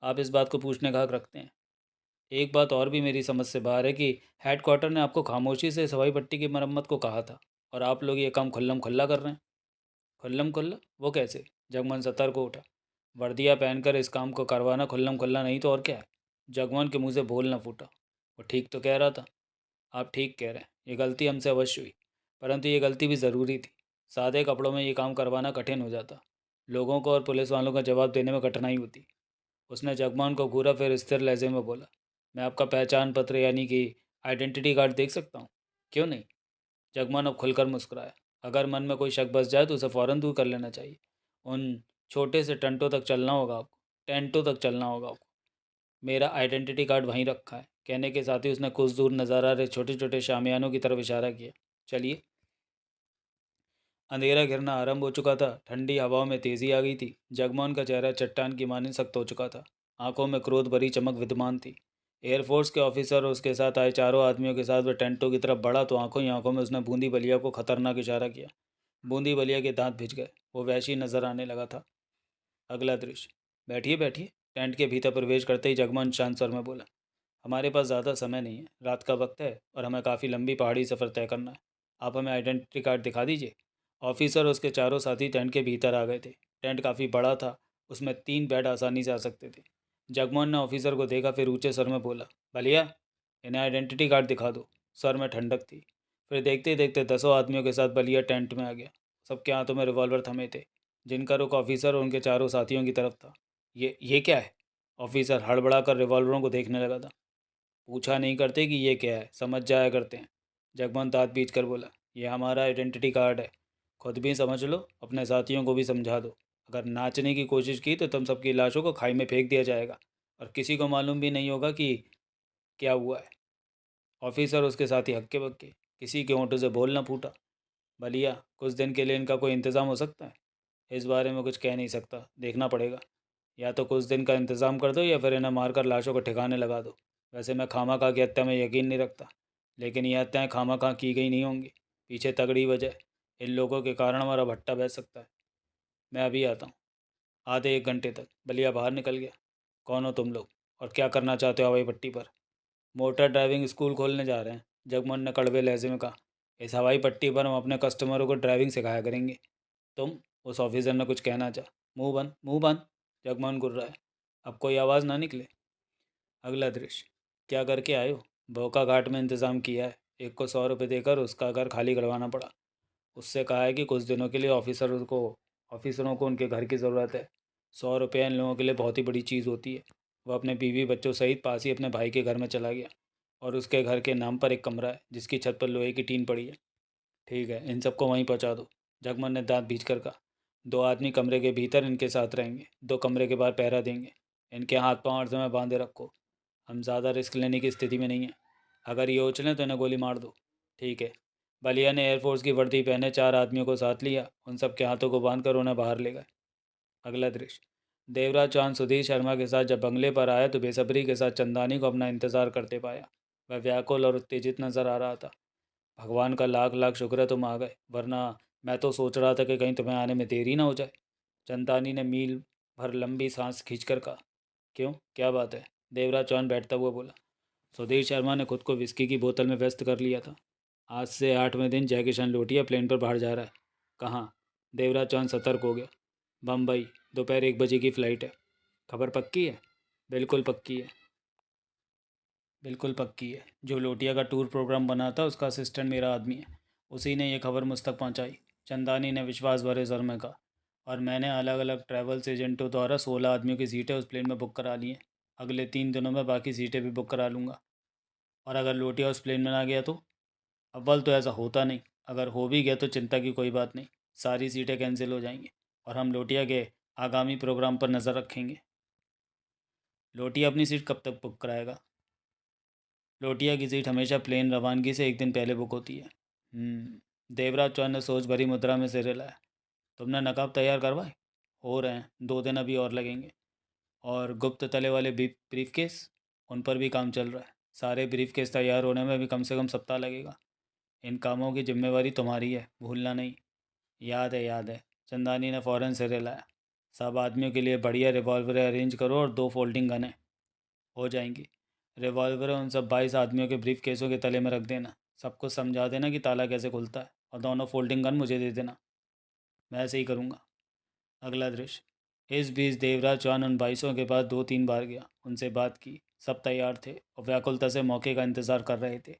आप इस बात को पूछने का हक रखते हैं। एक बात और भी मेरी समझ से बाहर है कि हेडक्वार्टर ने आपको खामोशी से इस हवाई पट्टी की मरम्मत को कहा था, और आप लोग ये काम खुल्लम खुल्ला कर रहे हैं। खुल्लम खुल्ला? वो कैसे? जगमोहन सतर्क हो उठा। वर्दियाँ पहनकर इस काम को करवाना खुल्लम खुल्ला नहीं तो और क्या है? जगमोहन के मुंह से बोल न फूटा। वो ठीक तो कह रहा था। आप ठीक कह रहे हैं, ये गलती हमसे अवश्य हुई, परंतु ये गलती भी ज़रूरी थी। सादे कपड़ों में ये काम करवाना कठिन हो जाता, लोगों को और पुलिस वालों का जवाब देने में कठिनाई होती। उसने जगमोहन को घूरा, फिर स्थिर लहजे में बोला, मैं आपका पहचान पत्र यानी कि आइडेंटिटी कार्ड देख सकता हूँ? क्यों नहीं? जगमोहन अब खुलकर मुस्कुराया। अगर मन में कोई शक बस जाए तो उसे फ़ौरन दूर कर लेना चाहिए। उन छोटे से टंटों तक चलना होगा आपको, टेंटों तक चलना होगा आपको। मेरा आइडेंटिटी कार्ड वहीं रखा है। कहने के साथ ही उसने कुछ दूर नज़र आ रहे छोटे छोटे शामियानों की तरफ इशारा किया। चलिए। अंधेरा घिरना आरंभ हो चुका था। ठंडी हवाओं में तेजी आ गई थी। जगमोहन का चेहरा चट्टान की मानिंद सख्त हो चुका था। आंखों में क्रोध भरी चमक विद्यमान थी। एयरफोर्स के ऑफिसर और उसके साथ आए 4 आदमियों के साथ वह टेंटों की तरफ बढ़ा तो आंखों ही आंखों में उसने बूंदी बलिया को खतरनाक इशारा किया। बूंदी बलिया के दांत भिज गए। वो वैसी नजर आने लगा था। अगला दृश्य। बैठिए बैठिए। टेंट के भीतर प्रवेश करते ही जगमोहन शांत स्वर में बोला, हमारे पास ज़्यादा समय नहीं है, रात का वक्त है और हमें काफ़ी लंबी पहाड़ी सफ़र तय करना है। आप हमें आइडेंटिटी कार्ड दिखा दीजिए। ऑफिसर और उसके 4 साथी टेंट के भीतर आ गए थे। टेंट काफ़ी बड़ा था, उसमें 3 बेड आसानी से आ सकते थे। जगमोहन ने ऑफिसर को देखा, फिर ऊंचे स्वर में बोला, भलिया, इन्हें आइडेंटिटी कार्ड दिखा दो। स्वर में ठंडक थी। फिर देखते ही देखते 10 आदमियों के साथ बलिया टेंट में आ गया। सबके हाथों में रिवॉल्वर थमे थे। जिनका रुख ऑफिसर और उनके चारों साथियों की तरफ था। ये क्या है? ऑफिसर हड़बड़ा कर रिवॉल्वरों को देखने लगा था। पूछा नहीं करते कि ये क्या है, समझ जाया करते हैं। जगमोहन दांत बीच कर बोला, ये हमारा आइडेंटिटी कार्ड है। खुद भी समझ लो, अपने साथियों को भी समझा दो। अगर नाचने की कोशिश की तो तुम सबकी लाशों को खाई में फेंक दिया जाएगा और किसी को मालूम भी नहीं होगा कि क्या हुआ है। ऑफिसर उसके साथी हक्के बक्के, किसी के होंठों से बोल न फूटा। बलिया, कुछ दिन के लिए इनका कोई इंतज़ाम हो सकता है? इस बारे में कुछ कह नहीं सकता, देखना पड़ेगा। या तो कुछ दिन का इंतज़ाम कर दो या फिर इन्हें मारकर लाशों को ठिकाने लगा दो। वैसे मैं खामा खा की हत्या में यकीन नहीं रखता, लेकिन ये हत्याएं खामा खा की गई नहीं होंगी। पीछे तगड़ी वजह है। इन लोगों के कारण हमारा भट्टा बह सकता है। मैं अभी आता हूँ। आधे एक घंटे तक बलिया बाहर निकल गया। कौन हो तुम लोग और क्या करना चाहते हो हवाई पट्टी पर? मोटर ड्राइविंग स्कूल खोलने जा रहे हैं, जगमोहन ने कड़वे लहजे में कहा। इस हवाई पट्टी पर हम अपने कस्टमरों को ड्राइविंग सिखाया करेंगे। तुम? उस ऑफिसर ने कुछ कहना चाहा। मुंह बंद, मुंह बंद। जगमोहन गुर्रा है। अब कोई आवाज़ ना निकले। अगला दृश्य। क्या करके आए हो? भोका घाट में इंतज़ाम किया है। एक को 100 रुपये देकर उसका घर खाली करवाना पड़ा। उससे कहा है कि कुछ दिनों के लिए ऑफिसरों को उनके घर की ज़रूरत है। 100 रुपये इन लोगों के लिए बहुत ही बड़ी चीज़ होती है। वह अपने बीवी बच्चों सहित पास ही अपने भाई के घर में चला गया और उसके घर के नाम पर एक कमरा है जिसकी छत पर लोहे की टीन पड़ी है। ठीक है, इन सबको वहीं पहुंचा दो। जगमन ने दांत भींच कर कहा। 2 आदमी कमरे के भीतर इनके साथ रहेंगे, 2 कमरे के बाहर पहरा देंगे। इनके हाथ पांव अर्थ में बांधे रखो। हम ज़्यादा रिस्क लेने की स्थिति में नहीं हैं। अगर ये उछलें तो इन्हें गोली मार दो। ठीक है। बलिया ने एयरफोर्स की वर्दी पहने 4 आदमियों को साथ लिया। उन सब के हाथों को बांधकर उन्हें बाहर ले गए। अगला दृश्य। देवराज चौहान सुधीर शर्मा के साथ जब बंगले पर आया तो बेसब्री के साथ चंदानी को अपना इंतज़ार करते पाया। वह व्याकुल और उत्तेजित नजर आ रहा था। भगवान का लाख लाख शुक्र है तुम आ गए, वरना मैं तो सोच रहा था कि कहीं तुम्हें आने में देरी ना हो जाए। चंदानी ने मील भर लंबी सांस खींचकर कहा। क्यों, क्या बात है? देवराज चौहान बैठता हुआ बोला। सुधीर शर्मा ने खुद को विस्की की बोतल में व्यस्त कर लिया था। आज से 8वें दिन जय किशन लोटिया प्लेन पर बाहर जा रहा है। कहाँ? देवराज चौहान सतर्क हो गया। बम्बई, दोपहर 1 बजे की फ़्लाइट है। खबर पक्की है? बिल्कुल पक्की है। बिल्कुल पक्की है। जो लोटिया का टूर प्रोग्राम बना था उसका असिस्टेंट मेरा आदमी है। उसी ने यह खबर मुझ तक पहुंचाई। चंदानी ने विश्वास भरे स्वर में कहा। और मैंने अलग अलग ट्रैवल्स एजेंटों द्वारा 16 आदमियों की सीटें उस प्लेन में बुक करा ली हैं। अगले 3 दिनों में बाकी सीटें भी बुक करा लूँगा। और अगर लोटिया उस प्लेन में ना गया तो? अव्वल तो ऐसा होता नहीं। अगर हो भी गया तो चिंता की कोई बात नहीं। सारी सीटें कैंसिल हो जाएंगी और हम लोटिया के आगामी प्रोग्राम पर नज़र रखेंगे। लोटिया अपनी सीट कब तक बुक कराएगा? लोटिया की सीट हमेशा प्लेन रवानगी से 1 दिन पहले बुक होती है। देवराज चौहान ने सोच भरी मुद्रा में सिर हिलाया। तुमने नकाब तैयार करवाए? हो रहे हैं, 2 दिन अभी और लगेंगे। और गुप्त तले वाले ब्रीफ केस? उन पर भी काम चल रहा है। सारे ब्रीफ केस तैयार होने में भी कम से कम सप्ताह लगेगा। इन कामों की जिम्मेवारी तुम्हारी है, भूलना नहीं। याद है, याद है। चंदानी ने फ़ौरन सिर हिलाया। सब आदमियों के लिए बढ़िया रिवॉल्वर अरेंज करो और 2 फोल्डिंग गन है। हो जाएंगी। रिवॉल्वर उन सब 22 आदमियों के ब्रीफ केसों के तले में रख देना। सबको समझा देना कि ताला कैसे खुलता है और दोनों फोल्डिंग गन मुझे दे देना। मैं ऐसे ही करूँगा। अगला दृश्य। इस बीच देवराज चौहान उन 22 के पास 2-3 बार गया, उनसे बात की। सब तैयार थे और व्याकुलता से मौके का इंतज़ार कर रहे थे।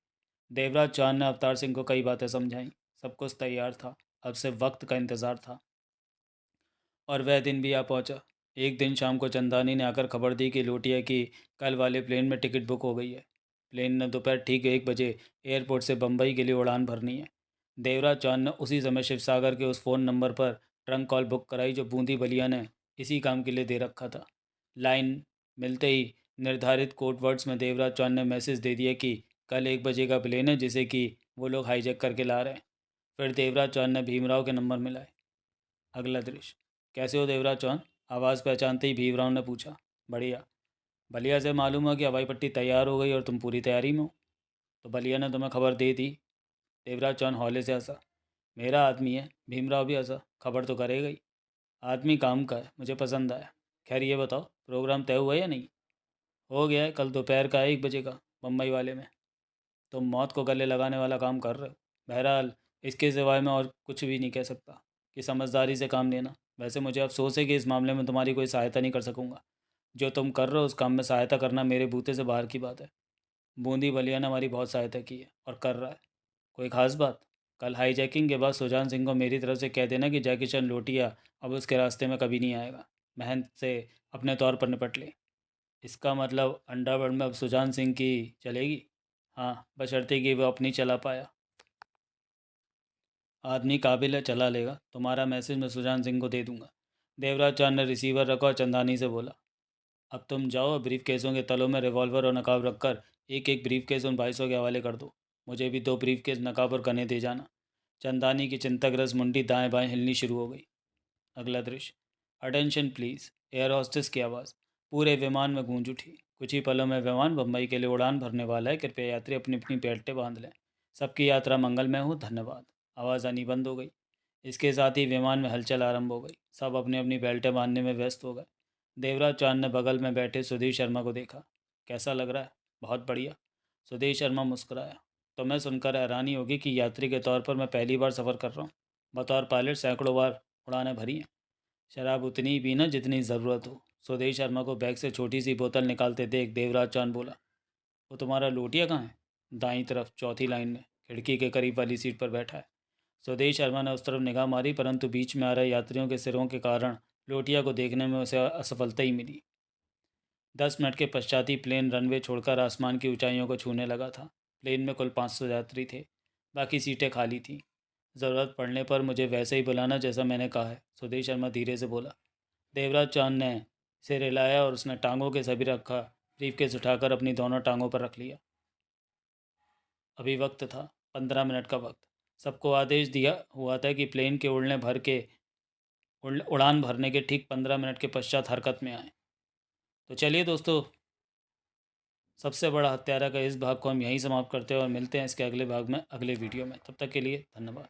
देवराज चौहान ने अवतार सिंह को कई बातें समझाईं। सब कुछ तैयार था। अब सिर्फ वक्त का इंतज़ार था। और वह दिन भी आ पहुंचा। एक दिन शाम को चंदानी ने आकर खबर दी कि लोटिया की कल वाले प्लेन में टिकट बुक हो गई है। प्लेन ने दोपहर ठीक 1 बजे एयरपोर्ट से बम्बई के लिए उड़ान भरनी है। देवराज चौहान ने उसी समय शिवसागर के उस फ़ोन नंबर पर ट्रंक कॉल बुक कराई जो बूंदी बलिया ने इसी काम के लिए दे रखा था। लाइन मिलते ही निर्धारित कोड वर्ड्स में देवराज चौहान ने मैसेज दे दिया कि कल 1 बजे का प्लेन है जिसे कि वो लोग हाईजैक करके ला रहे हैं। फिर देवराज चौहान ने भीमराव के नंबर मिलाए। अगला दृश्य। कैसे हो देवराज चौहान? आवाज़ पहचानते ही भीमराव ने पूछा। बढ़िया। बलिया से मालूम हुआ कि हवाई पट्टी तैयार हो गई और तुम पूरी तैयारी में हो। तो बलिया ने तुम्हें खबर दे दी? देवराज चौहान हौले से हंसा। मेरा आदमी है। भीमराव भी हंसा। खबर तो करेगा ही। आदमी काम का है, मुझे पसंद आया। खैर ये बताओ, प्रोग्राम तय हुआ या नहीं? हो गया है, कल दोपहर का 1 बजे का, बम्बई वाले में। तुम मौत को गले लगाने वाला काम कर रहे हो। बहरहाल, इसके सिवाय मैं और कुछ भी नहीं कह सकता कि समझदारी से काम लेना। वैसे मुझे अफसोस है कि इस मामले में तुम्हारी कोई सहायता नहीं कर सकूंगा। जो तुम कर रहे हो उस काम में सहायता करना मेरे बूते से बाहर की बात है। बूंदी बलिया ने हमारी बहुत सहायता की है और कर रहा है। कोई ख़ास बात? कल हाईजैकिंग के बाद सुजान सिंह को मेरी तरफ से कह देना कि जैकी चंद लोटिया अब उसके रास्ते में कभी नहीं आएगा। महंत से अपने तौर पर निपट ले। इसका मतलब अंडरवर्ल्ड में अब सुजान सिंह की चलेगी? हाँ, बशर्ते कि वो अपनी चला पाया। आदमी काबिल है, चला लेगा। तुम्हारा मैसेज मैं सुजान सिंह को दे दूंगा। देवराज चांद ने रिसीवर रखा और चंदानी से बोला, अब तुम जाओ, ब्रीफ केसों के तलों में रिवॉल्वर और नकाब रखकर एक एक ब्रीफ केस उन भाइसों के हवाले कर दो। मुझे भी 2 ब्रीफ केस, नकाब और गने दे जाना। चंदानी की चिंताग्रस्त मुंडी दाएं बाएं हिलनी शुरू हो गई। अगला दृश्य। Attention please. एयर होस्टेस की आवाज़ पूरे विमान में गूंज उठी। कुछ ही पलों में विमान बम्बई के लिए उड़ान भरने वाला है। कृपया यात्री अपनी अपनी बेल्टें बांध लें। सबकी यात्रा मंगलमय हो, धन्यवाद। आवाज़ आनी बंद हो गई। इसके साथ ही विमान में हलचल आरंभ हो गई। सब अपनी अपनी बेल्टें बांधने में व्यस्त हो गए। देवराज चांद ने बगल में बैठे सुधीर शर्मा को देखा। कैसा लग रहा है? बहुत बढ़िया। सुधीर शर्मा मुस्कुराया। तुम्हें सुनकर हैरानी होगी कि यात्री के तौर पर मैं पहली बार सफ़र कर रहा हूँ। बतौर पायलट सैकड़ों बार उड़ानें भरी हैं। शराब उतनी ही पीना जितनी ज़रूरत हो। सुधीर शर्मा को बैग से छोटी सी बोतल निकालते देख देवराज चांद बोला, वो तुम्हारा लोटिया कहाँ है? दाईं तरफ, चौथी लाइन में, खिड़की के करीब वाली सीट पर बैठा है। सुधीर शर्मा ने उस तरफ निगाह मारी, परंतु बीच में आ रहे यात्रियों के सिरों के कारण लोटिया को देखने में उसे असफलता ही मिली। 10 मिनट के पश्चात ही प्लेन रनवे छोड़कर आसमान की ऊंचाइयों को छूने लगा था। प्लेन में कुल 500 यात्री थे। बाकी सीटें खाली थीं। ज़रूरत पड़ने पर मुझे वैसे ही बुलाना जैसा मैंने कहा है, सुधीर शर्मा धीरे से बोला। देवराज चांद ने सिर हिलाया और उसने टांगों के सभी रखा ब्रीफकेस उठाकर अपनी दोनों टांगों पर रख लिया। अभी वक्त था, 15 मिनट का वक्त। सबको आदेश दिया हुआ था कि प्लेन के उड़ान भरने के ठीक 15 मिनट के पश्चात हरकत में आए। तो चलिए दोस्तों, सबसे बड़ा हत्यारा का इस भाग को हम यहीं समाप्त करते हैं और मिलते हैं इसके अगले भाग में, अगले वीडियो में। तब तक के लिए धन्यवाद।